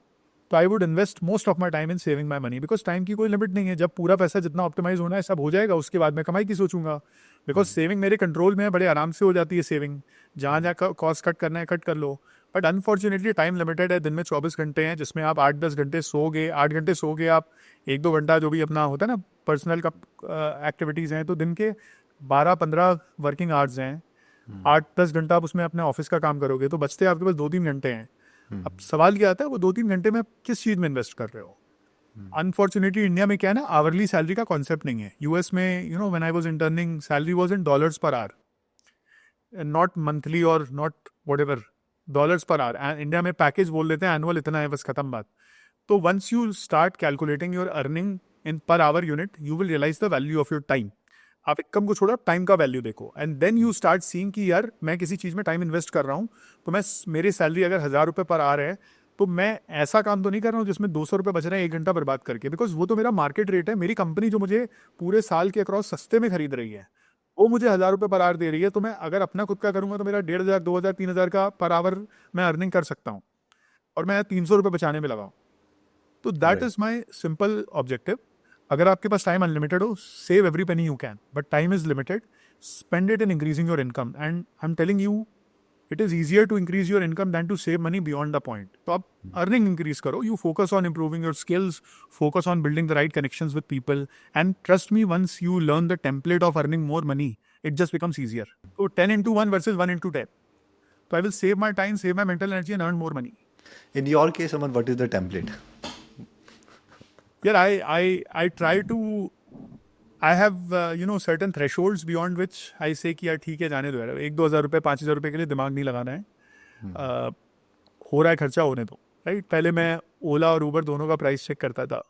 तो I would invest most of my time in saving my money, because time की कोई लिमिट नहीं है. जब पूरा पैसा जितना ऑप्टिमाइज होना है सब हो जाएगा, उसके बाद मैं कमाई की सोचूंगा. बिकॉज सेविंग मेरे कंट्रोल में है, बड़े आराम से हो जाती है सेविंग. जहाँ जहाँ कॉस्ट कट करना है कट कर लो. बट अनफॉर्चुनेटली टाइम लिमिटेड है. दिन में 24 घंटे हैं जिसमें आप 8-10 घंटे सोओगे. 8 घंटे सोओगे आप, 1-2 घंटा जो भी अपना होता है ना पर्सनल का एक्टिविटीज़ हैं, तो दिन के 12-15 वर्किंग आवर्स हैं. 8-10 घंटा आप उसमें अपने ऑफिस का काम करोगे, तो बचते आपके पास 2-3 घंटे हैं. अब सवाल क्या आता है, वो 2-3 घंटे में आप किस चीज़ में इन्वेस्ट कर रहे हो. अनफॉर्चुनेटली इंडिया में क्या है ना, आवरली सैलरी का कॉन्सेप्ट नहीं है. यूएस में when I was interning, salary was in dollars per hour, not monthly और not whatever, dollars per hour. India में पैकेज बोल देते हैं, एनुअल इतना है, बस खत्म बात. तो once you start calculating your earning in per hour unit, you will realize the value of your time. आप इनकम को छोड़ो, टाइम का वैल्यू देखो, and then you start seeing कि यार मैं किसी चीज़ में टाइम इन्वेस्ट कर रहा हूँ, तो मैं मेरी सैलरी अगर 1,000 रुपये पर आ रहा है, तो मैं ऐसा काम तो नहीं कर रहा हूँ जिसमें 200 रुपये बच रहे हैं 1 घंटा बर्बाद करके. बिकॉज वो तो मेरा मार्केट रेट है. मेरी कंपनी जो मुझे पूरे साल के अक्रॉस सस्ते में खरीद रही है, वो मुझे 1,000 रुपये पर आवर दे रही है. तो मैं अगर अपना खुद का करूँगा तो मेरा 1,500, 2,000, 3,000 का पर आवर मैं अर्निंग कर सकता हूँ, और मैं 300 रुपये बचाने में लगाऊँ. तो that is my simple objective. अगर आपके पास टाइम अनलिमिटेड हो, save every penny you can, but time is limited. Spend it in increasing your income, and I am telling you it is easier to increase your income than to save money beyond the point. तो आप अर्निंग इंक्रीज करो, you focus on improving your skills, focus on building the right connections with people, and trust me, once you learn the template of earning more money, it just becomes easier. So 10x1 versus 1x10. So I will save my time, save my mental energy, and earn more money. In your case, Aman, what is the template? Yeah, I try to. I have certain thresholds beyond which I say कि यार ठीक है, जाने दो यार, 1-2 हज़ार रुपये, 5,000 रुपये के लिए दिमाग नहीं लगाना है. हो रहा है खर्चा, होने दो. राइट. पहले मैं ओला और ऊबर दोनों का प्राइस चेक करता था,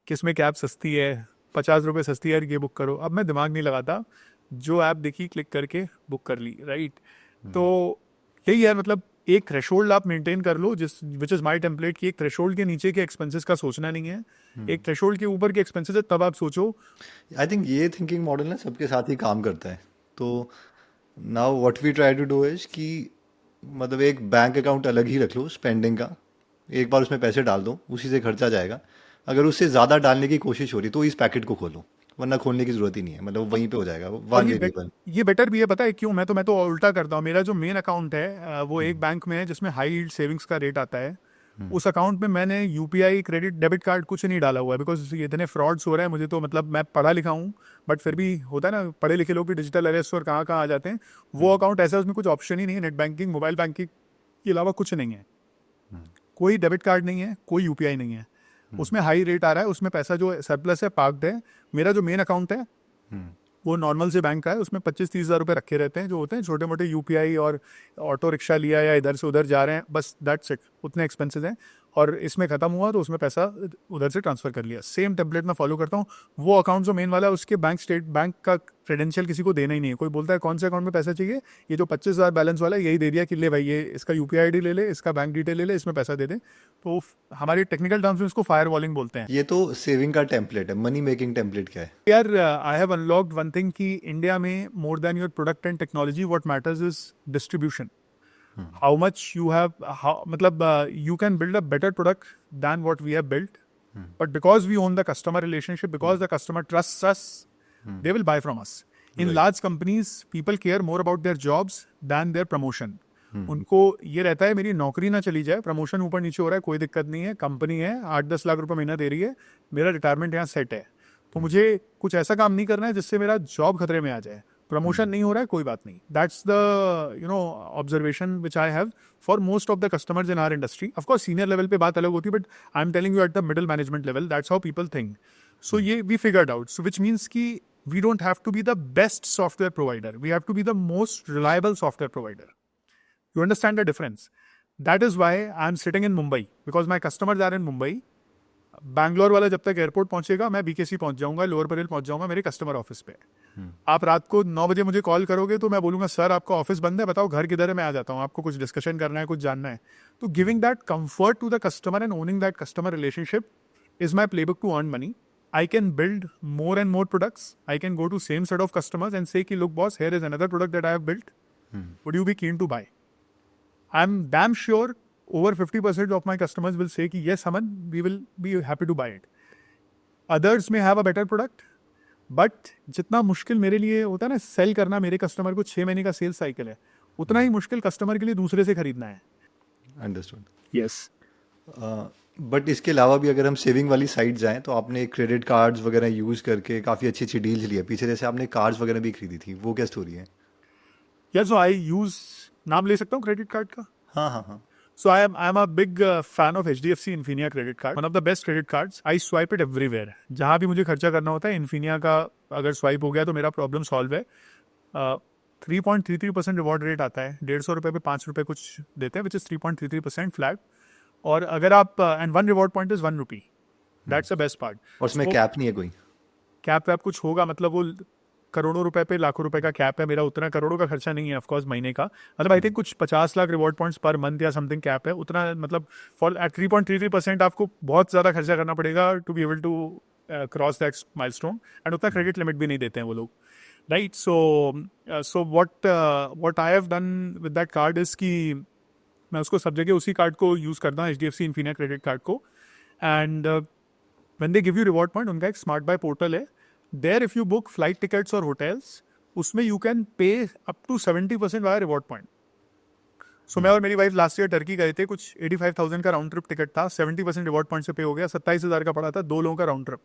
किस में कैब सस्ती है, 50 रुपये सस्ती है, ये बुक करो. अब मैं दिमाग नहीं लगाता, जो ऐप देखी क्लिक करके बुक कर ली. राइट. तो यही है, मतलब एक थ्रेशोल्ड आप मेंटेन कर लो, जिस विच इज़ माय टेम्पलेट, कि एक थ्रेशोल्ड के नीचे के एक्सपेंसेस का सोचना नहीं है, एक थ्रेशोल्ड के ऊपर के एक्सपेंसेस है तब आप सोचो. आई थिंक ये थिंकिंग मॉडल ना सबके साथ ही काम करता है. तो now what we try to do is कि मतलब एक बैंक अकाउंट अलग ही रख लो स्पेंडिंग का. एक बार उसमें पैसे डाल दो, उसी से खर्चा जाएगा. अगर उससे ज़्यादा डालने की कोशिश हो रही तो इस पैकेट को खोलो, वरना खोलने की जरूरत ही नहीं है. मतलब वहीं पे हो जाएगा, वन वेरिएबल. ये बेटर भी है, पता है क्यों? मैं तो उल्टा करता हूँ. मेरा जो मेन अकाउंट है वो एक बैंक में है जिसमें हाई यील्ड सेविंग्स का रेट आता है. उस अकाउंट में मैंने यूपीआई, क्रेडिट, डेबिट कार्ड कुछ नहीं डाला हुआ है, बिकॉज ये इतने फ्रॉड्स हो रहे हैं. मुझे तो मतलब मैं पढ़ा लिखा हूँ, बट फिर भी होता है ना, पढ़े लिखे लोग भी डिजिटल अरेस्ट और कहाँ कहाँ आ जाते हैं. वो अकाउंट ऐसा है, उसमें कुछ ऑप्शन ही नहीं है. नेट बैंकिंग, मोबाइल बैंकिंग के अलावा कुछ नहीं है. कोई डेबिट कार्ड नहीं है, कोई यूपीआई नहीं है. उसमें हाई रेट आ रहा है, उसमें पैसा जो सरप्लस है पार्क्ड है. मेरा जो मेन अकाउंट है वो नॉर्मल से बैंक का है, उसमें 25-30 हज़ार रुपये रखे रहते हैं, जो होते हैं छोटे मोटे यूपीआई और ऑटो रिक्शा लिया या इधर से उधर जा रहे हैं, बस दैट्स इट. उतने एक्सपेंसेस हैं, और इसमें ख़त्म हुआ तो उसमें पैसा उधर से ट्रांसफ़र कर लिया. सेम टेम्पलेट मैं फॉलो करता हूँ. वो अकाउंट जो मेन वाला है, उसके बैंक का क्रेडेंशियल किसी को देना ही नहीं है. कोई बोलता है कौन से अकाउंट में पैसा चाहिए, ये जो 25,000 बैलेंस वाला है, यही दे दिया कि ले भाई, ये इसका यूपीआई आईडी ले ले, इसका बैंक डिटेल ले ले, इसमें पैसा दे दे. तो हमारी टेक्निकल टर्म्स में इसको फायर वॉलिंग बोलते हैं. ये तो सेविंग का टेम्पलेट है. मनी मेकिंग टेम्पलेट क्या है? यार, I have unlocked one thing कि इंडिया में more than your product and technology, what matters is distribution. how much you have, how मतलब you can build a better product than what we have built, but because we own the customer relationship, because the customer trusts us, they will buy from us. In Right. large companies, people care more about their jobs than their promotion. उनको ये रहता है मेरी नौकरी ना चली जाए, प्रमोशन ऊपर नीचे हो रहा है कोई दिक्कत नहीं है, कंपनी है 8-10 लाख रुपए महीना दे रही है, मेरा रिटायरमेंट यहाँ सेट है, तो मुझे कुछ ऐसा काम नहीं करना है जिससे मेरा जॉब खतरे में आ जाए. प्रमोशन नहीं हो रहा है कोई बात नहीं. That's the observation which I have for most of the customers in our industry. Of course senior level पे बात अलग होती है, but I am telling you at the middle management level, that's how people think. So ये we figured out, so which means कि we don't have to be the best software provider. We have to be the most reliable software provider. You understand the difference? That is why I'm sitting in Mumbai, because my customers are in Mumbai. Bangalore वाला जब तक एयरपोर्ट पहुंचेगा मैं बीकेसी पहुंच जाऊंगा, लोअर परेल पहुंच जाऊंगा मेरे कस्टमर ऑफिस पे. आप रात को 9 बजे मुझे कॉल करोगे तो मैं बोलूंगा सर आपका ऑफिस बंद है, बताओ घर किधर है, मैं आ जाता हूँ, आपको कुछ डिस्कशन करना है, कुछ जानना है. तो giving that comfort to the customer and owning that customer relationship is my playbook to earn money. I can build more and more products. I can go to same set of customers and say, "Ki look, boss, here is another product that I have built. Would you be keen to buy?" I'm damn sure over 50% of my customers will say, "Ki yes, Aman, we will be happy to buy it." Others may have a better product, but जितना मुश्किल मेरे लिए होता है ना सेल करना मेरे कस्टमर को 6 महीने का सेल्स साइकिल है, उतना ही मुश्किल कस्टमर के लिए दूसरे से खरीदना है. अंडरस्टूड. Yes. बट इसके अलावा भी अगर हम सेविंग वाली साइड जाएं तो आपने क्रेडिट कार्ड्स वगैरह यूज़ करके काफ़ी अच्छी अच्छी डील्स ली है पीछे, जैसे आपने कार्ड्स वगैरह भी खरीदी थी, वो क्या स्टोरी है? Yeah, so I use, नाम ले सकता हूँ क्रेडिट कार्ड का? हाँ हाँ हाँ. So I'm a big fan of HDFC Infinia credit card. One of the best credit cards. I swipe it everywhere. जहाँ भी मुझे खर्चा करना होता है Infinia का अगर स्वाइप हो गया तो मेरा प्रॉब्लम सॉल्व है. 3.33% रिवॉर्ड रेट आता है, 150 रुपये पे 5 रुपये कुछ देते हैं, विच इज़ 3.33% फ्लैट. और अगर आप and 1 reward point is 1 rupee. That's the best part. और उसमें कैप नहीं है कोई? कैप वैप कुछ होगा, मतलब वो करोड़ों रुपए पे लाखों रुपए का कैप है. मेरा उतना करोड़ों का खर्चा नहीं है ऑफकोर्स महीने का, मतलब आई थिंक कुछ 50 lakh reward points per month या समथिंग कैप है उतना. मतलब फॉर एट 3.33% आपको बहुत ज़्यादा खर्चा करना पड़ेगा to be able to cross that milestone, and उतना क्रेडिट लिमिट भी नहीं देते हैं वो लोग, right. So what I have done with that card is कि मैं उसको सब जगह उसी कार्ड को यूज़ करता हूँ, HDFC Infinia क्रेडिट कार्ड को. And when they give you reward point, उनका एक स्मार्ट बाय पोर्टल है. There if you book flight tickets और होटल्स, उसमें you can pay up to 70% via reward point. So मैं और मेरी वाइफ लास्ट ईयर टर्की गए थे, कुछ 85,000 का राउंड ट्रिप टिकट था, 70% रिवॉर्ड पॉइंट से पे हो गया, 27,000 का पड़ा था 2 लोगों का round trip.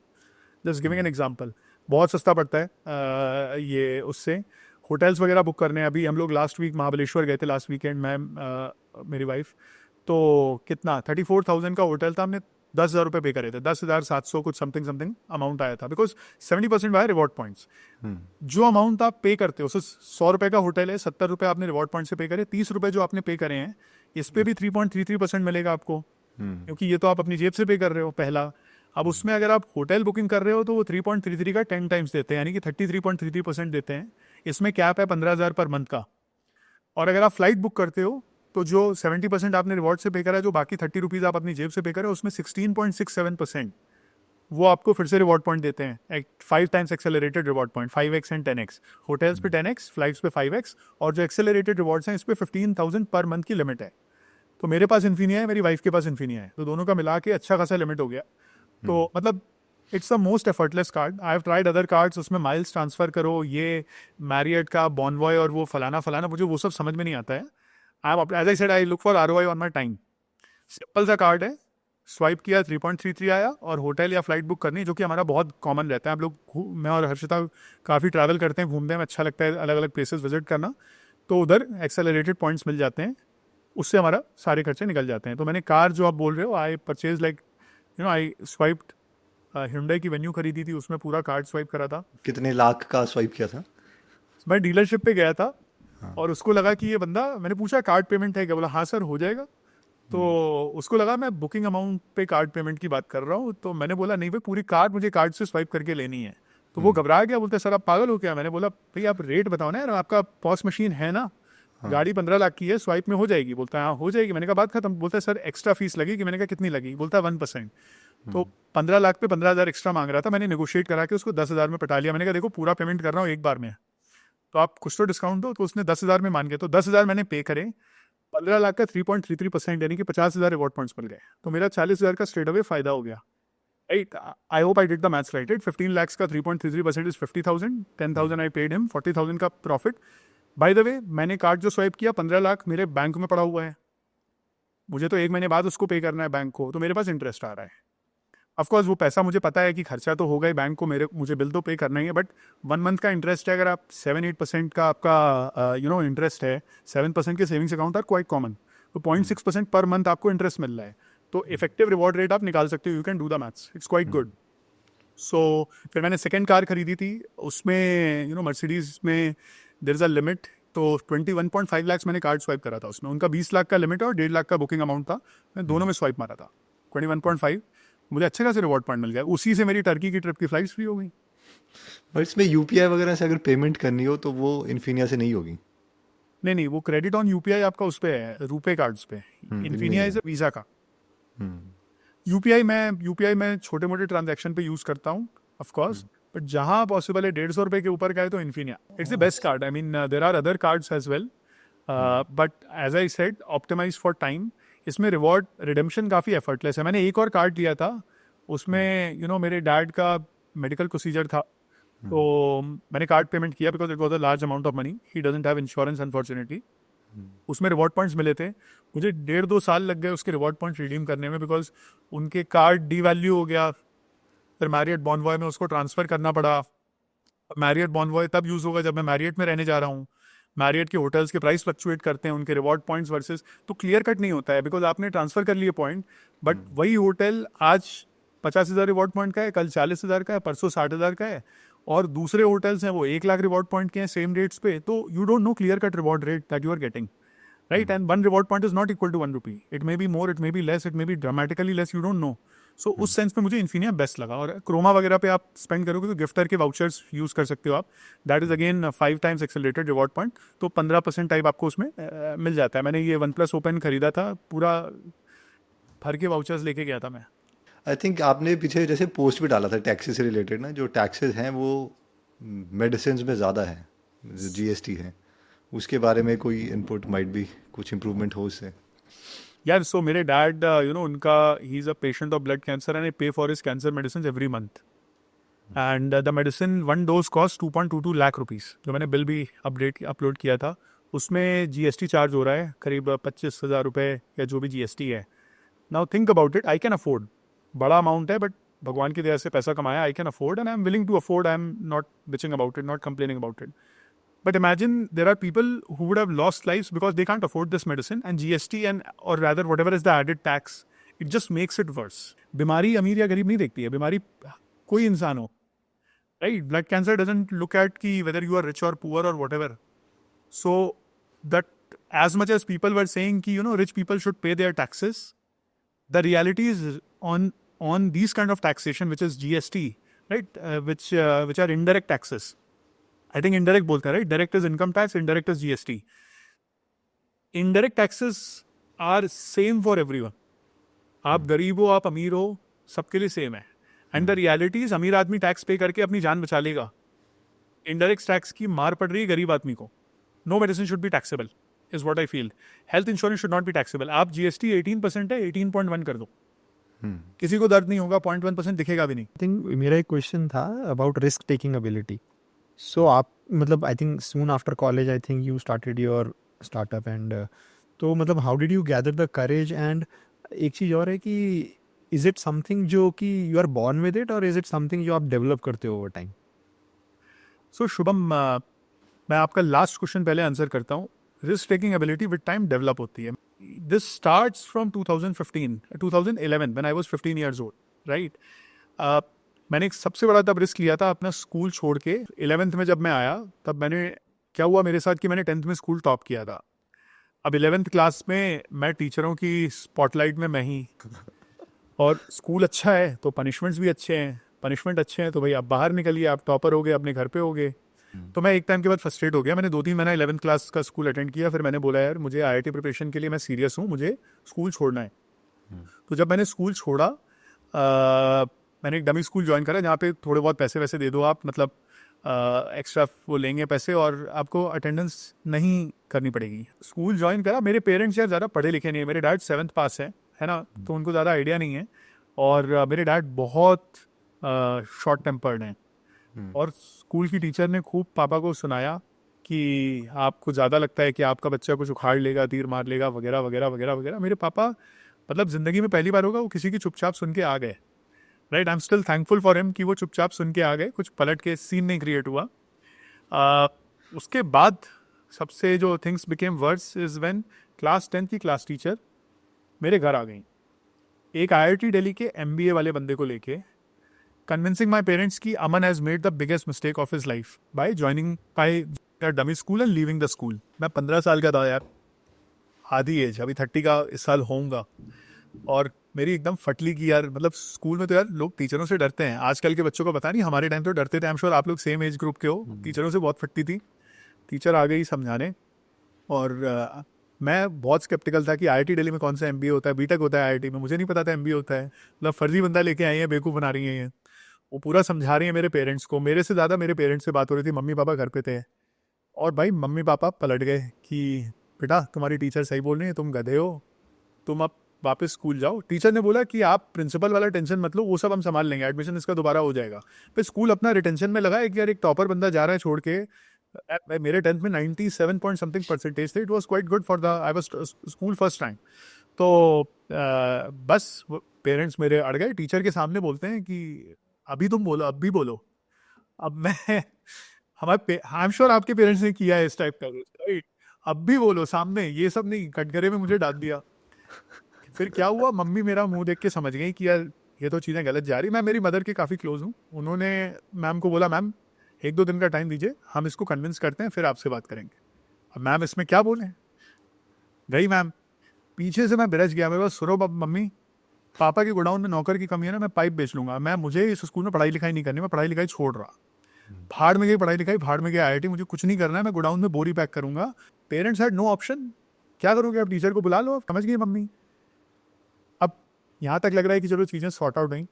Just giving an example, बहुत सस्ता पड़ता है ये उससे. होटल्स वगैरह बुक करने हैं, अभी हम लोग लास्ट वीक महाबलेश्वर गए थे लास्ट वीकेंड, मैं मेरी वाइफ, तो कितना 34,000 का होटल था, हमने 10,000 रुपये पे करे थे, 10,700 कुछ समथिंग अमाउंट आया था, बिकॉज 70% वाया रिवॉर्ड पॉइंट्स. जो अमाउंट आप पे करते हो, 100 रुपये का होटल है, 70 रुपये आपने रिवॉर्ड पॉइंट से पे करे, 30 रुपये जो आपने पे करे हैं इस पे भी 3.33% मिलेगा आपको, क्योंकि ये तो आप अपनी जेब से पे कर रहे हो पहला. अब उसमें अगर आप होटल बुकिंग कर रहे हो तो वो 3.33 का 10 टाइम्स देते हैं, यानी कि 33.33% देते हैं. इसमें कैप है 15,000 पर मंथ का. और अगर आप फ्लाइट बुक करते हो तो जो 70% आपने रिवॉर्ड से पे करा है, जो बाकी 30 रुपीज़ आप अपनी जेब से पे करें, उसमें 16.67% वो आपको फिर से रिवॉर्ड पॉइंट देते हैं. 5 times accelerated reward point, 5x and 10x. Hotels पे 10x, फ्लाइट्स पे 5x, और जो एक्सेलरेटेड रिवॉर्ड्स हैं इस पे 15,000 पर मंथ की लिमिट है. तो मेरे पास इन्फिनिया है, मेरी वाइफ के पास इन्फिनिया है, तो दोनों का मिला के अच्छा खासा लिमिट हो गया. तो मतलब it's the most effortless card. I have tried other cards, उसमें माइल्स ट्रांसफ़र करो, ये मैरियट का बॉनवॉय और वो फलाना, मुझे वो सब समझ में नहीं आता है. I am, as I said, I look for ROI on my time. Simple सा कार्ड है, स्वाइप किया 3.33 आया, और होटल या फ्लाइट बुक करनी, जो कि हमारा बहुत कॉमन रहता है. हम लोग, मैं और हर्षिता काफ़ी ट्रैवल करते हैं, घूमने में अच्छा लगता है अलग अलग प्लेसेस विजिट करना, तो उधर एक्सेलरेटेड पॉइंट्स मिल जाते हैं, उससे हमारा सारे खर्चे निकल जाते हैं. तो मैंने कार जो आप बोल रहे हो, I purchase like I swiped Hyundai की वेन्यू खरीदी थी, उसमें पूरा कार्ड स्वाइप करा था. कितने लाख का स्वाइप किया था? मैं डीलरशिप पे गया था, और उसको लगा कि ये बंदा, मैंने पूछा कार्ड पेमेंट है क्या, बोला हाँ सर हो जाएगा. तो उसको लगा मैं बुकिंग अमाउंट पे कार्ड पेमेंट की बात कर रहा हूँ, तो मैंने बोला नहीं भाई, पूरी कार्ड मुझे कार्ड से स्वाइप करके लेनी है. तो वो घबरा गया, बोलते सर आप पागल हो क्या. मैंने बोला भाई आप रेट बताओ ना यार, आपका पॉस मशीन है ना, गाड़ी 15 लाख की है, स्वाइप में हो जाएगी. बोलता है हाँ हो जाएगी. मैंने कहा बात खत्म. बोलता है सर एक्स्ट्रा फीस लगेगी. मैंने कहा कितनी लगी. बोलता है 1%. तो 15 लाख पे 15,000 एक्स्ट्रा मांग रहा था. मैंने नेगोशिएट करा के उसको 10,000 में पटा लिया. मैंने कहा देखो पूरा पेमेंट कर रहा हूँ एक बार में, तो आप कुछ तो डिस्काउंट दो. तो उसने 10,000 में मान गए, तो 10,000 मैंने पे करे. 15 लाख का 3.33% यानी कि 50,000 रिवॉर्ड पॉइंट्स मिल गए, तो मेरा 40,000 का स्ट्रेट अवे फायदा हो गया, right? I hope I did the maths right, 15 lakhs का 3.33% इज 50,000, 10,000 आई पेड हिम, 40,000 का प्रॉफिट। बाय द वे, मैंने कार्ड जो स्वाइप किया 15 लाख मेरे बैंक में पड़ा हुआ है, मुझे तो 1 महीने बाद उसको पे करना है बैंक को, तो मेरे पास इंटरेस्ट आ रहा है। ऑफकोर्स वो पैसा मुझे पता है कि खर्चा तो होगा ही, बैंक को मुझे बिल तो पे करना ही है, बट 1 मंथ का इंटरेस्ट है, अगर आप 7-8% का आपका इंटरेस्ट है, 7% के savings account are quite common, तो 0.6% पर मंथ आपको इंटरेस्ट मिल रहा है, तो इफेक्टिव रिवॉर्ड रेट आप निकाल सकते हो, you can do the maths, it's quite good. So फिर मैंने सेकेंड कार खरीदी थी, उसमें मर्सिडीज में देयर इज़ अ लिमिट, तो 21.5 lakhs मैंने कार्ड स्वाइप करा था उसमें, उनका 20 लाख का लिमिट है और 1.5 लाख का बुकिंग अमाउंट था, मैं दोनों में स्वाइप मारा था 21.5, मुझे अच्छे खासे रिवॉर्ड पॉइंट मिल गया, उसी से मेरी टर्की की ट्रिप की फ्लाइट्स फ्री हो गई। पर इसमें यूपीआई वगैरह से अगर पेमेंट करनी हो तो वो इन्फिनिया से नहीं होगी। नहीं, वो क्रेडिट ऑन यूपीआई आपका उस पे है, रुपे कार्ड्स पे, इन्फिनिया इज वीज़ा का। यूपीआई मैं छोटे मोटे ट्रांजैक्शन पे यूज़ करता हूँ ऑफ कोर्स, बट जहाँ पॉसिबल है 150 रुपये के ऊपर का है तो Infinia it's the best card. I mean there are other cards as well, but as I said optimise for time, इसमें रिवॉर्ड रिडेम्पशन काफ़ी एफर्टलेस है। मैंने एक और कार्ड लिया था, उसमें मेरे डैड का मेडिकल प्रोसीजर था, तो मैंने कार्ड पेमेंट किया because it was a large amount of money, he doesn't have insurance unfortunately. उसमें रिवॉर्ड पॉइंट्स मिले थे, मुझे 1.5-2 साल लग गए उसके रिवॉर्ड पॉइंट्स रिडीम करने में, बिकॉज उनके कार्ड डी वैल्यू हो गया, फिर मैरियट बॉन्वॉय में उसको ट्रांसफ़र करना पड़ा। मैरियट बॉन्वॉय तब यूज़ होगा जब मैं मैरियट में रहने जा रहा हूँ, मैरियट के होटल्स के प्राइस फ्लक्चुएट करते हैं, उनके रिवॉर्ड पॉइंट्स वर्सेस, तो क्लियर कट नहीं होता है बिकॉज आपने ट्रांसफ़र कर लिए पॉइंट, बट वही होटल आज 50,000 रिवॉर्ड पॉइंट का है, कल 40,000 का है, परसों 60,000 का है, और दूसरे होटल्स हैं वो 1 लाख रिवॉर्ड पॉइंट के हैं सेम डेट्स पे, तो you don't know clear cut reward rate that you are getting, right? And one reward point is not equal to 1 rupee. It may be more, it may be less, it may be dramatically less, you don't know. So उस सेंस में मुझे इन्फिनिया बेस्ट लगा, और क्रोमा वगैरह पे आप स्पेंड करोगे तो गिफ्टर के वाउचर्स यूज़ कर सकते हो आप, that is again 5 times accelerated reward point, तो 15% टाइप आपको उसमें मिल जाता है। मैंने ये OnePlus Open खरीदा था, पूरा भर के वाउचर्स लेके गया था मैं। आई थिंक आपने पीछे जैसे पोस्ट भी डाला था टैक्सेस से रिलेटेड ना, जो टैक्सेस हैं वो मेडिसिन में ज़्यादा है, जो जीएसटी है, उसके बारे में कोई इनपुट माइट भी कुछ इम्प्रूवमेंट हो उससे। यार सो मेरे डैड उनका he is a patient of blood cancer and I pay for his cancer medicine every month, and the medicine 1 dose cost 2.22 lakh rupees, जो मैंने बिल भी अपलोड किया था, उसमें जीएसटी चार्ज हो रहा है करीब 25,000 रुपये या जो भी जीएसटी है। Now think about it, I can afford, बड़ा अमाउंट है बट भगवान की दया से पैसा कमाया, I can afford and I am willing to afford, I am not bitching about it, not complaining about it, but imagine there are people who would have lost lives because they can't afford this medicine, and GST and or rather whatever is the added tax, it just makes it worse. बीमारी अमीर या गरीब नहीं देखती है, बीमारी कोई इंसान हो, right? Blood cancer doesn't look at कि whether you are rich or poor or whatever. So that as much as people were saying कि rich people should pay their taxes, the reality is on these kind of taxation which is GST, right? Which are indirect taxes. I think indirect बोलते हैं, right? Direct is income tax, indirect is GST. Indirect taxes are same for everyone. आप गरीब हो, आप अमीर हो, सबके लिए सेम है। एंड द रियलिटी इज अमीर आदमी टैक्स पे करके अपनी जान बचा लेगा, इनडायरेक्ट टैक्स की मार पड़ रही है गरीब आदमी को। No medicine should be taxable is what I feel. Health insurance should not be taxable. आप जीएसटी 18% है, 18.1 कर दो, किसी को दर्द नहीं होगा, 0.1% दिखेगा भी नहीं। आई थिंक मेरा एक क्वेश्चन था अबाउट रिस्क टेकिंग एबिलिटी। सो आप मतलब I think soon after college I think you started your startup and तो मतलब how did you gather the courage? And एक चीज़ और है कि इज इट समथिंग जो कि you are born with it और इज इट समथिंग जो आप डेवलप करते हो ओवर टाइम? सो शुभम, मैं आपका लास्ट क्वेश्चन पहले आंसर करता हूँ। Risk taking ability with time develop होती है। This starts from 2011 when I was 15 years old, right? मैंने एक सबसे बड़ा तब रिस्क लिया था अपना स्कूल छोड़ के। 11th में जब मैं आया तब मैंने क्या हुआ मेरे साथ कि मैंने 10th में स्कूल टॉप किया था। अब 11th क्लास में मैं टीचरों की स्पॉटलाइट में मैं ही, और स्कूल अच्छा है तो पनिशमेंट्स भी अच्छे हैं, पनिशमेंट अच्छे हैं तो भाई आप बाहर निकलिए, आप टॉपर हो गए, अपने घर पे हो गए। तो मैं एक टाइम के बाद फ्रस्ट्रेट हो गया। मैंने 2-3 महीना 11th क्लास का स्कूल अटेंड किया, फिर मैंने बोला यार मुझे IIT प्रिपरेशन के लिए मैं सीरियस हूँ, मुझे स्कूल छोड़ना है। तो जब मैंने स्कूल छोड़ा, मैंने एक डमी स्कूल ज्वाइन करा जहाँ पे थोड़े बहुत पैसे वैसे दे दो आप, मतलब एक्स्ट्रा वो लेंगे पैसे और आपको अटेंडेंस नहीं करनी पड़ेगी। स्कूल ज्वाइन करा, मेरे पेरेंट्स यार ज़्यादा पढ़े लिखे नहीं है, मेरे डैड 7th पास है ना, तो उनको ज़्यादा आइडिया नहीं है। और मेरे डैड बहुत शॉर्ट टेम्पर्ड हैं। और स्कूल की टीचर ने खूब पापा को सुनाया कि आपको ज़्यादा लगता है कि आपका बच्चा कुछ उखाड़ लेगा, तीर मार लेगा, वगैरह वगैरह वगैरह वगैरह। मेरे पापा मतलब ज़िंदगी में पहली बार होगा वो किसी की चुपचाप सुन के आ गए। Right, I am still thankful for him कि वो चुपचाप सुन के आ गए, कुछ पलट के सीन नहीं क्रिएट हुआ। उसके बाद सबसे जो things became worse is when class 10 की क्लास टीचर मेरे घर आ गई, एक IIT दिल्ली के MBA वाले बंदे को लेके, convincing my parents कि अमन has made the biggest mistake of his life by joining by a dummy school and leaving the school। मैं 15 साल का था यार, आधी एज, अभी 30 का इस साल होऊंगा। और मेरी एकदम फटली की यार, मतलब स्कूल में तो यार लोग टीचरों से डरते हैं, आजकल के बच्चों को पता नहीं, हमारे टाइम तो डरते थे। आई एम श्योर आप लोग सेम एज ग्रुप के हो, टीचरों से बहुत फटती थी। टीचर आ गई समझाने और मैं बहुत स्केप्टिकल था कि IIT दिल्ली में कौन सा MBA होता है, BTech होता है IIT में, मुझे नहीं पता था MBA होता है। मतलब फर्जी बंदा लेके आई है, बेवकूफ़ बना रही है ये। वो पूरा समझा रही है मेरे पेरेंट्स को, मेरे से ज़्यादा मेरे पेरेंट्स से बात हो रही थी। मम्मी पापा घर पे थे और भाई मम्मी पापा पलट गए कि बेटा तुम्हारी टीचर सही बोल रही है, तुम गधे हो, तुम अब वापस स्कूल जाओ। टीचर ने बोला कि आप प्रिंसिपल वाला टेंशन मत लो, वो सब हम संभाल लेंगे, एडमिशन इसका दोबारा हो जाएगा। फिर स्कूल अपना रिटेंशन में लगा है कि यार एक टॉपर बंदा जा रहा है छोड़ के। मेरे 10th में 97 पॉइंट समथिंग परसेंटेज थे, it was quite good for the, I was school first time. तो बस पेरेंट्स मेरे अड़ गए, टीचर के सामने बोलते हैं कि अभी तुम बोलो, अब भी बोलो। अब मैं हमारे आई एम श्योर आपके पेरेंट्स ने किया है इस टाइप का, राइट, अब भी बोलो सामने, ये सब नहीं, कटघरे में मुझे डाल दिया। फिर क्या हुआ, मम्मी मेरा मुंह देख के समझ गई कि यार ये तो चीज़ें गलत जा रही। मैं मेरी मदर के काफ़ी क्लोज हूँ, उन्होंने मैम को बोला मैम 1-2 दिन का टाइम दीजिए, हम इसको कन्विंस करते हैं, फिर आपसे बात करेंगे। अब मैम इसमें क्या बोले, गई मैम, पीछे से मैं बिरज गया, मेरे पास सुनो मम्मी, पापा के गोडाउन में नौकर की कमी है ना, मैं पाइप बेच लूंगा, मैं मुझे इस स्कूल में पढ़ाई लिखाई नहीं करनी, मैं पढ़ाई लिखाई छोड़ रहा, भाड़ में गई पढ़ाई लिखाई, भाड़ में गया IIT, मुझे कुछ नहीं करना है, मैं गोडाउन में बोरी पैक करूंगा। पेरेंट्स हैड नो ऑप्शन, क्या करोगे, अब टीचर को बुला लो, समझ गई मम्मी। अब यहाँ तक लग रहा है कि चलो चीज़ें सॉर्ट आउट हुई,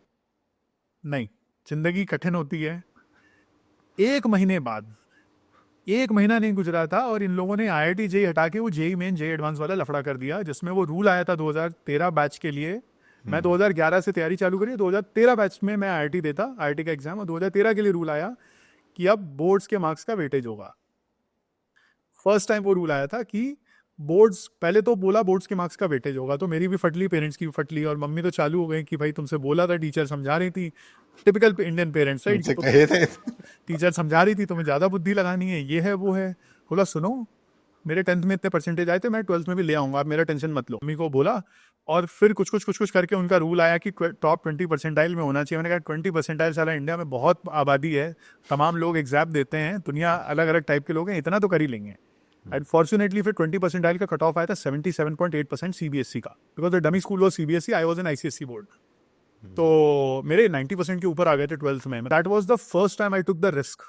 नहीं, जिंदगी कठिन होती है। 1 महीने बाद, 1 महीना नहीं गुजरा था और इन लोगों ने IIT JEE हटा के वो JEE मेन JEE एडवांस वाला लफड़ा कर दिया, जिसमें वो रूल आया था 2013 बैच के लिए। मैं 2011 से तैयारी चालू करी, 2013 बैच में मैं IIT देता, IIT का एग्जाम, और 2013 के लिए रूल आया कि अब बोर्ड्स के मार्क्स का वेटेज होगा। फर्स्ट टाइम वो रूल आया था कि बोर्ड्स, पहले तो बोला बोर्ड्स के मार्क्स का वेटेज होगा, तो मेरी भी फटली, पेरेंट्स की भी फटली, और मम्मी तो चालू हो गई कि भाई तुमसे बोला था, टीचर समझा रही थी, typical Indian parents, right, teacher समझा रही थी तुम्हें ज़्यादा बुद्धि लगानी है, ये है वो है। बोला सुनो, मेरे 10th में इतने परसेंटेज आए थे, मैं 12th में भी ले आऊँगा, आप मेरा टेंशन मत लो, मम्मी को बोला। और फिर कुछ करके उनका रूल आया कि टॉप 20 परसेंटाइल में होना चाहिए। मैंने कहा 20 परसेंटाइल साला, इंडिया में बहुत आबादी है, तमाम लोग एग्जाम देते हैं, दुनिया अलग अलग टाइप के लोग हैं, इतना तो कर ही लेंगे। एंड फॉर्चुनेटली फिर 20 परसेंटाइल का कट ऑफ आया था 77.8% CBSE का, because the dummy school was CBSE, I was in ICSE board. तो मेरे 90% के ऊपर आ गए थे 12th में। That was the first time I took the risk,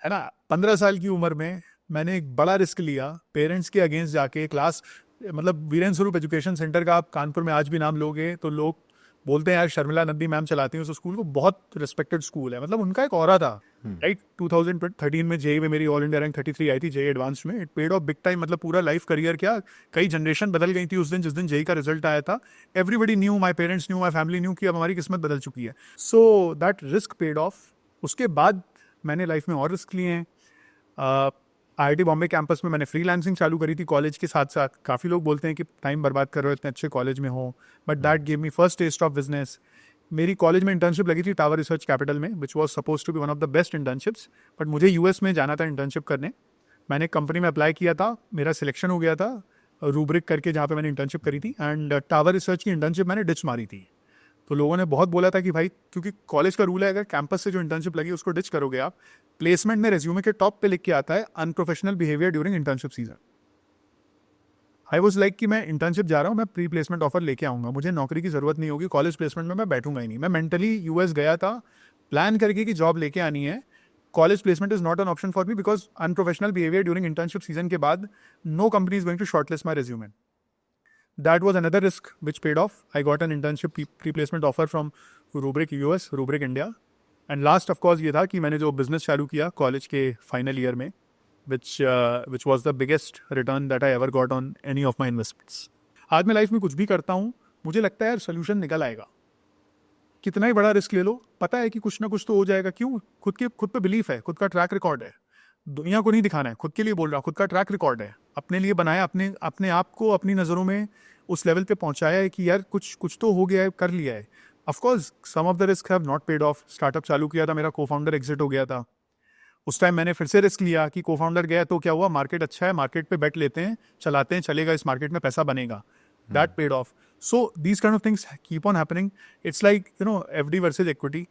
है ना। 15 साल की उम्र में मैंने एक बड़ा रिस्क लिया, पेरेंट्स के अगेंस्ट जाके। क्लास, मतलब वीरेंद्र स्वरूप एजुकेशन सेंटर का आप कानपुर में आज भी नाम लोगे तो लोग बोलते हैं यार शर्मिला नंदी मैम चलाती हैं उस स्कूल को, बहुत रिस्पेक्टेड स्कूल है, मतलब उनका एक ऑरा था, राइट। 2013 में JEE में मेरी ऑल इंडिया रैंक 33 आई थी, JEE एडवांस में। It paid of big time, मतलब पूरा लाइफ करियर, क्या कई जनरेशन बदल गई थी उस दिन, जिस दिन JEE का रिजल्ट आया था। Everybody knew, my parents new, my family new कि अब हमारी किस्मत बदल चुकी है। So that risk paid of. उसके बाद मैंने लाइफ में और रिस्क लिए हैं। IIT बॉम्बे कैंपस में मैंने फ्रीलांसिंग चालू करी थी कॉलेज के साथ साथ। काफ़ी लोग बोलते हैं कि टाइम बर्बाद कर रहे हो इतने अच्छे कॉलेज में हो, but that give me first test of business. मेरी कॉलेज में इंटर्नशिप लगी थी टावर रिसर्च कैपिटल में, which was suppose to be one of the best internships, but मुझे US में जाना था इंटर्नशिप करने। मैंने कंपनी में अप्लाई किया था, मेरा सिलेक्शन हो गया था रूब्रिक करके, जहाँ पे मैंने इंटर्नशिप करी थी, एंड टावर रिसर्च की इंटर्नशिप मैंने डिच मारी थी। तो लोगों ने बहुत बोला था कि भाई, क्योंकि कॉलेज का रूल है अगर कैंपस से जो इंटर्नशिप लगी उसको डिच करोगे आप, प्लेसमेंट में रेज्यूमे के टॉप पे लिख के आता है unprofessional behaviour during internship season. I was like कि मैं इंटर्नशिप जा रहा हूँ, मैं प्री प्लेसमेंट ऑफर लेके आऊँगा, मुझे नौकरी की जरूरत नहीं होगी, कॉलेज प्लेसमेंट में मैं बैठूंगा ही नहीं। मैं मेंटली US गया था प्लान करके कि जॉब लेके आनी है, college placement is not an option for me, because unprofessional behaviour during internship season के बाद no company is going to shortlist my resume. That was another risk which paid off. I got an internship pre-placement offer from Rubrik US, Rubrik India, and last of course ये था कि मैंने जो बिजनेस चालू किया कॉलेज के फाइनल ईयर में, which was the biggest return that I ever got on any of my investments. आज मैं लाइफ में कुछ भी करता हूँ, मुझे लगता है यार सोल्यूशन निकल आएगा। कितना ही बड़ा रिस्क ले लो, पता है कि कुछ ना कुछ तो हो जाएगा। क्यों? खुद पे बिलीफ है, खुद का ट्रैक रिकॉर्ड है। दुनिया को नहीं दिखाना है, खुद के लिए बोल रहा हूँ, खुद का ट्रैक रिकॉर्ड है, अपने लिए बनाया, अपने आप को अपनी नज़रों में उस लेवल पे पहुंचाया है कि यार कुछ तो हो गया है, कर लिया है। Of course some of the risk have not paid off. Startup चालू किया था, मेरा को फाउंडर एग्जिट हो गया था। उस टाइम मैंने फिर से रिस्क लिया कि को फाउंडर गया तो क्या हुआ, मार्केट अच्छा है, मार्केट पे बेट लेते हैं, चलाते हैं, चलेगा, इस मार्केट में पैसा बनेगा। That paid of. So these kind of things keep on happening. It's like FD versus equity.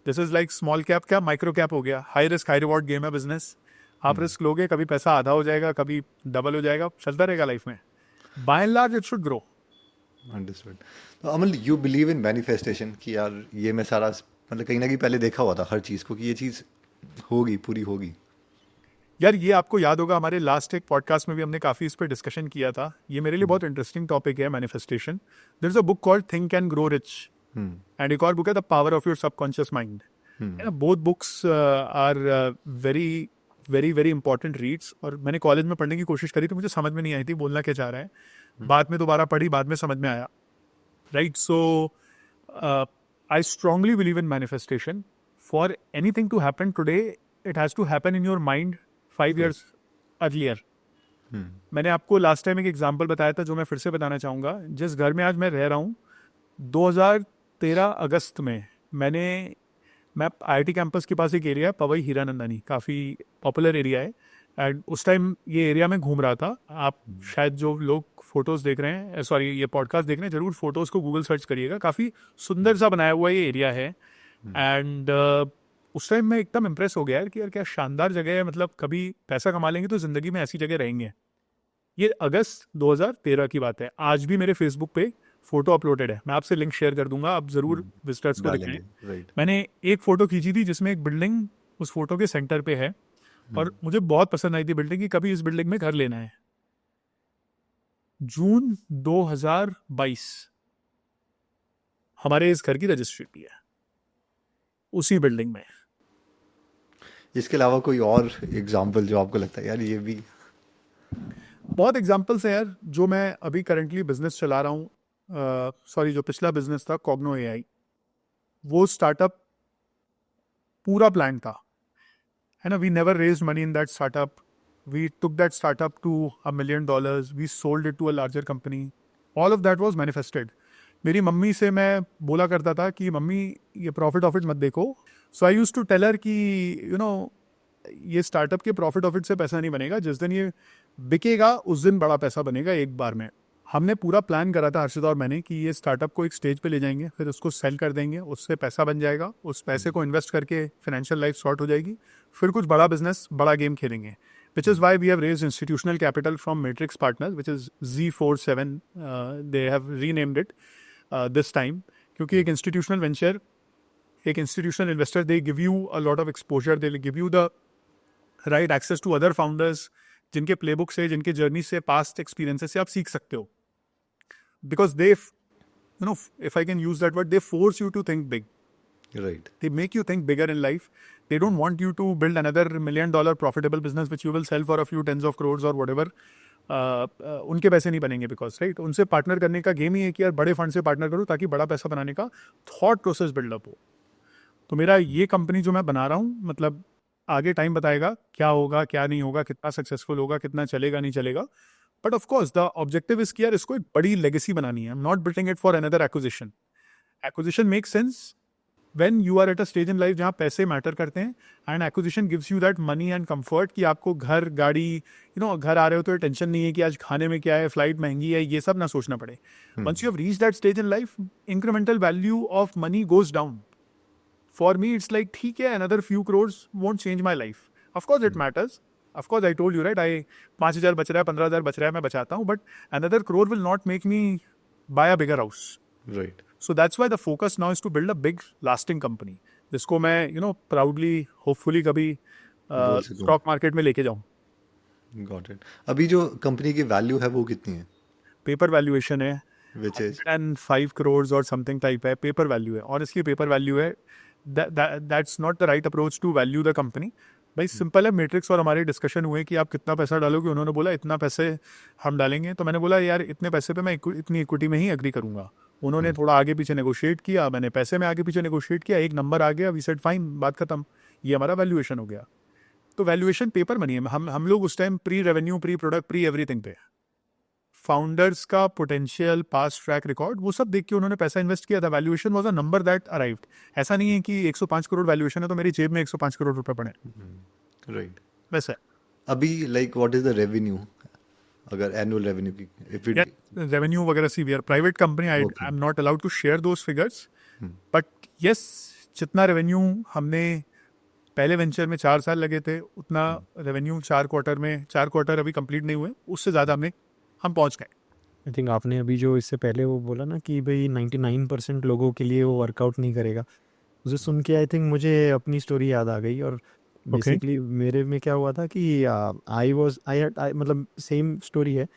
This is like small cap क्या माइक्रो कैप हो गया। High risk high reward game है बिजनेस। आप रिस्क लोगे, कभी पैसा आधा हो जाएगा, कभी डबल हो जाएगा, चलता रहेगा लाइफ में। By and large it should grow. Understood. तो Amal, you believe in manifestation कि यार ये मैं सारा मतलब कहीं ना कहीं पहले देखा हुआ था हर चीज़ को कि ये चीज़ होगी, पूरी होगी? यार ये आपको याद होगा, हमारे लास्ट एक पॉडकास्ट में भी हमने काफ़ी इस पर डिस्कशन किया था। ये मेरे लिए बहुत इंटरेस्टिंग टॉपिक है, manifestation. There is a book called Think and Grow Rich, and एक और बुक है The Power of Your Subconscious Mind. Both books are very very very important reads. और मैंने कॉलेज में पढ़ने की कोशिश करी तो मुझे समझ में नहीं आई थी बोलना क्या चाह रहा है। बाद में दोबारा पढ़ी, बाद में समझ में आया। Right, so I strongly believe in manifestation. For anything to happen today, it has to happen in your mind 5 years earlier. मैंने आपको लास्ट टाइम एक एग्जांपल बताया था जो मैं फिर से बताना चाहूँगा। जिस घर में आज मैं रह रहा हूँ, 2013 अगस्त में मैं IIT कैंपस के पास एक एरिया है पवई हीरानंदानी, काफ़ी पॉपुलर एरिया है। एंड उस टाइम ये एरिया में घूम रहा था। आप शायद जो लोग फोटोज़ देख रहे हैं, सॉरी ये पॉडकास्ट देख रहे हैं, ज़रूर फोटोज़ को गूगल सर्च करिएगा। काफ़ी सुंदर सा बनाया हुआ ये एरिया है। एंड उस टाइम मैं एकदम इम्प्रेस हो गया यार कि यार क्या शानदार जगह है। मतलब कभी पैसा कमा लेंगे तो ज़िंदगी में ऐसी जगह रहेंगे। ये अगस्त 2013 की बात है। आज भी मेरे फेसबुक पे फोटो अपलोडेड है, मैं आपसे लिंक शेयर कर दूंगा, आप ज़रूर विजिटर्स को दिखाएं। राइट। मैंने एक फ़ोटो खींची थी जिसमें एक बिल्डिंग उस फोटो के सेंटर पे है, और मुझे बहुत पसंद आई थी बिल्डिंग की। कभी इस बिल्डिंग में घर लेना है। जून 2022 हमारे इस घर की रजिस्ट्री भी है उसी बिल्डिंग में। इसके अलावा कोई और एग्जाम्पल जो आपको लगता है यार ये भी? बहुत एग्जाम्पल्स हैं यार। जो मैं अभी करंटली बिजनेस चला रहा हूँ, सॉरी जो पिछला बिजनेस था कॉग्नो AI, वो स्टार्टअप पूरा प्लान था, है ना। We never raised money in that startup. We took that startup to $1 million। We sold it to a larger company. All of that was manifested. मेरी मम्मी से मैं बोला करता था कि मम्मी ये प्रॉफिट मत देखो। सो आई यूज टू टेल हर कि ये स्टार्टअप के प्रॉफिट से पैसा नहीं बनेगा, जिस दिन ये बिकेगा उस दिन बड़ा पैसा बनेगा एक बार में। हमने पूरा प्लान करा था हर्षित और मैंने कि ये स्टार्टअप को एक स्टेज पे ले जाएंगे, फिर उसको सेल कर देंगे, उससे पैसा बन जाएगा, उस पैसे को इन्वेस्ट करके फाइनेंशियल लाइफ सॉर्ट हो जाएगी, फिर कुछ बड़ा बिजनेस बड़ा गेम खेलेंगे। Which is why we have raised institutional capital from Matrix Partners, which is Z47, they have renamed it this time. क्योंकि एक इंस्टीट्यूशनल वेंचर, एक institutional investor, they give you a lot of exposure, they give you the right access to other founders, जिनके प्लेबुक से, जिनके जर्नी से, पास्ट एक्सपीरियंसेस से आप सीख सकते हो। Because they, if I can use that word, they force you to think big. Right. They make you think bigger in life. They don't want you to build another $1 million profitable business which you will sell for a few tens of crores or whatever. उनके पैसे नहीं बनेंगे बिकॉज राइट उनसे पार्टनर करने का गेम ही है कि यार बड़े फंड से पार्टनर करो ताकि बड़ा पैसा बनाने का थॉट प्रोसेस बिल्डअप हो। तो मेरा ये कंपनी जो मैं बना रहा हूँ, मतलब आगे टाइम बताएगा क्या होगा क्या नहीं होगा, कितना सक्सेसफुल होगा, कितना चलेगा नहीं चलेगा। But of course the objective is कि यार इसको एक बड़ी लेगेसी बनानी है। I am not building it for another acquisition. Acquisition make sense when you are at a stage in life जहाँ पैसे मैटर करते हैं, and acquisition gives you that money and comfort कि आपको घर, गाड़ी, घर आ रहे हो तो टेंशन नहीं है कि आज खाने में क्या है, फ्लाइट महंगी है, ये सब ना सोचना पड़े। Once you have reached that stage in life, incremental value of money goes down. For me it's like ठीक है, another few crores won't change my life. Of course it matters, of course I told you right, I 5,000 बच रहा है, 15,000 बच रहा है, मैं बचाता हूँ, but another crore will not make me buy a bigger house. Right. So that's why the focus now is to build a big lasting company, जिसको मैं proudly hopefully कभी स्टॉक मार्केट में लेके जाऊँ। Got it. अभी जो कंपनी की वैल्यू है वो कितनी है? पेपर वैल्यूएशन है Which is 105 crores और समथिंग टाइप है, पेपर वैल्यू है। ऑनेस्टली पेपर वैल्यू है। That's not the right approach to value the company. भाई सिंपल है, मैट्रिक्स और हमारे डिस्कशन हुए कि आप कितना पैसा डालोगे. उन्होंने बोला इतना पैसे हम डालेंगे. तो मैंने बोला यार इतने पैसे पे मैं इतनी इक्विटी में ही एग्री करूंगा. उन्होंने थोड़ा आगे पीछे नेगोशिएट किया, मैंने पैसे में आगे पीछे नेगोशिएट किया, एक नंबर आ गया, वी सेड फाइन, बात खत्म. ये हमारा वैल्यूएशन हो गया. तो वैल्यूएशन पेपर मनी है. हम लोग उस time pre revenue, pre product, pre everything पे, फाउंडर्स का पोटेंशियल, पास्ट ट्रैक रिकॉर्ड, वो सब देख के उन्होंने पैसा इन्वेस्ट किया था. Valuation was a number that arrived. ऐसा नहीं है कि 105 करोड़ वैल्यूएशन है तो मेरी जेब में 105 करोड़ रुपए पड़े. राइट. वैसा अभी like what is the revenue, अगर एनुअल रेवेन्यू की इफ इट रेवेन्यू वगैरह, see we are private company, I Okay. Am not allowed to share those figures. But yes, जितना रेवेन्यू हमने पहले वेंचर में 4 साल लगे थे, उतना रेवेन्यू 4 क्वार्टर अभी कंप्लीट नहीं हुए, उससे ज़्यादा हम पहुंच गए. आई थिंक आपने अभी जो इससे पहले वो बोला ना कि भाई 99% लोगों के लिए वो वर्कआउट नहीं करेगा, उसे सुन के आई थिंक मुझे अपनी स्टोरी याद आ गई. और बेसिकली मेरे में क्या हुआ था कि आई मतलब सेम स्टोरी है,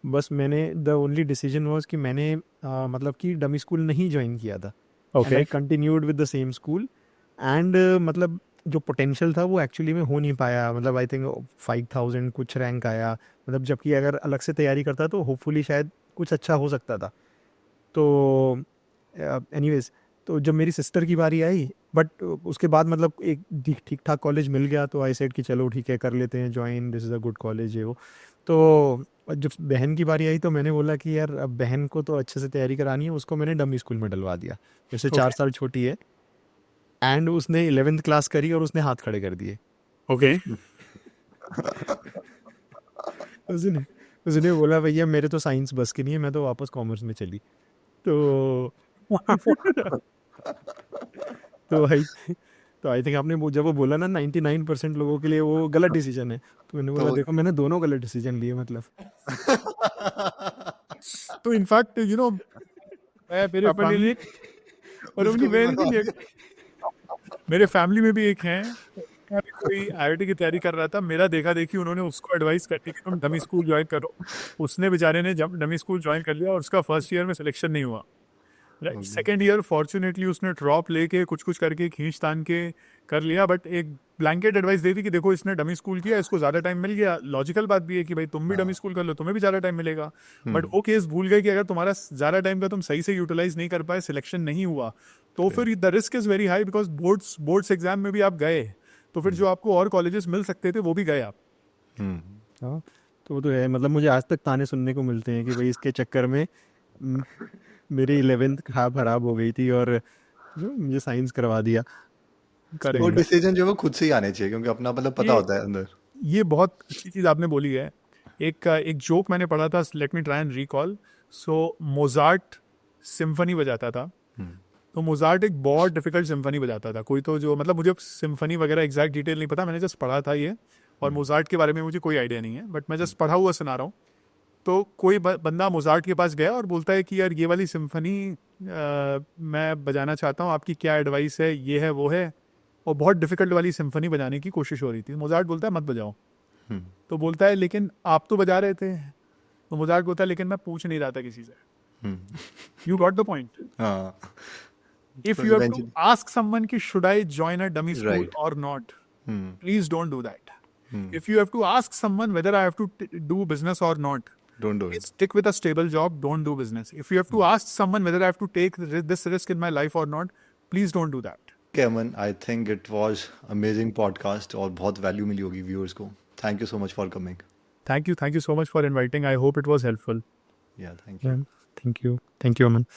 बस मैंने द ओनली डिसीजन वाज कि मैंने मतलब कि डमी स्कूल नहीं ज्वाइन किया था. Okay. I continued with the same school and मतलब जो पोटेंशियल था वो एक्चुअली में हो नहीं पाया. मतलब आई थिंक 5000 कुछ रैंक आया, मतलब जबकि अगर अलग से तैयारी करता तो होपफुली शायद कुछ अच्छा हो सकता था. तो एनीवेज, तो जब मेरी सिस्टर की बारी आई, बट उसके बाद मतलब एक ठीक ठाक कॉलेज मिल गया, तो आई सेड कि चलो ठीक है कर लेते हैं join, this is a good college है वो. तो जब बहन की बारी आई तो मैंने बोला कि यार अब बहन को तो अच्छे से तैयारी करानी है, उसको मैंने डमी स्कूल में डलवा दिया. जैसे 4 साल छोटी है, एंड उसने 11th क्लास करी और उसने हाथ खड़े कर दिए. ओके. उसने बोला भैया मेरे तो साइंस बस की नहीं है, मैं तो वापस कॉमर्स में चली. तो तो भाई, तो आई थिंक आपने जब वो बोला ना 99% लोगों के लिए वो गलत डिसीजन है, तो मैंने बोला तो- देखो मैंने दोनों गलत डिसीजन लिए. मतलब तो इनफैक्ट मैं मेरे अपने family- लिए और अपनी बहन के लिए, मेरे फैमिली में भी एक हैं, अभी कोई आईआईटी की तैयारी कर रहा था, मेरा देखा देखी उन्होंने उसको एडवाइस कर दी कि तुम डमी स्कूल ज्वाइन करो. उसने बेचारे ने जब डमी स्कूल ज्वाइन कर लिया और उसका फर्स्ट ईयर में सिलेक्शन नहीं हुआ. सेकेंड ईयर फॉर्चुनेटली उसने ड्रॉप लेके कुछ करके खींच तान के कर लिया. बट एक ब्लैंकेट एडवाइस दे दी कि देखो इसने डमी स्कूल किया, इसको ज़्यादा टाइम मिल गया. लॉजिकल बात भी है कि भाई तुम भी डमी स्कूल कर लो, तुम्हें भी ज़्यादा टाइम मिलेगा. बट वो केस भूल गए कि अगर तुम्हारा ज़्यादा टाइम का तुम सही से यूटिलाइज नहीं कर पाए, सिलेक्शन नहीं हुआ, तो फिर the risk is very high. Because boards exam में भी आप गए, तो फिर जो आपको और कॉलेजेस मिल सकते थे वो भी गए आप. हाँ, तो वो तो है. मतलब मुझे आज तक ताने सुनने को मिलते हैं कि भाई इसके चक्कर में मेरी 11th खराब हो गई थी और मुझे साइंस करवा दिया. वो डिसीजन जो है वो खुद से ही आने चाहिए, क्योंकि अपना मतलब पता ये- होता है अंदर. ये बहुत अच्छी चीज़ आपने बोली है. एक जोक मैंने पढ़ा था, let me try and recall. So Mozart symphony बजाता था. तो मोजार्ट एक बहुत डिफिकल्ट सिम्फनी बजाता था. कोई तो जो मतलब मुझे सिम्फनी वगैरह एग्जैक्ट डिटेल नहीं पता, मैंने जस्ट पढ़ा था ये, और मोजार्ट के बारे में मुझे कोई आइडिया नहीं है, बट मैं जस्ट पढ़ा हुआ सुना रहा हूँ. तो कोई बंदा मोजार्ट के पास गया और बोलता है कि यार ये वाली सिम्फनी मैं बजाना चाहता हूँ, आपकी क्या एडवाइस है, ये है वो है. और बहुत डिफिकल्ट वाली सिम्फनी बजाने की कोशिश हो रही थी. मोजार्ट बोलता है मत बजाओ. तो बोलता है लेकिन आप तो बजा रहे थे. तो मोजार्ट बोलता है लेकिन मैं पूछ नहीं रहा था किसी से. You got the point. हाँ. If So you have to eventually- ask someone ki should I join a dummy school Right. or not, please don't do that. If you have to ask someone whether I have to do business or not, Don't do please it. stick with a stable job, don't do business. If you have to ask someone whether I have to take this risk in my life or not, please don't do that. Okay, Aman, I think it was amazing podcast और बहुत वैल्यू मिली होगी व्यूअर्स को. Thank you so much for coming. Thank you so much for inviting. I hope it was helpful. Yeah, thank you. Thank you, Aman.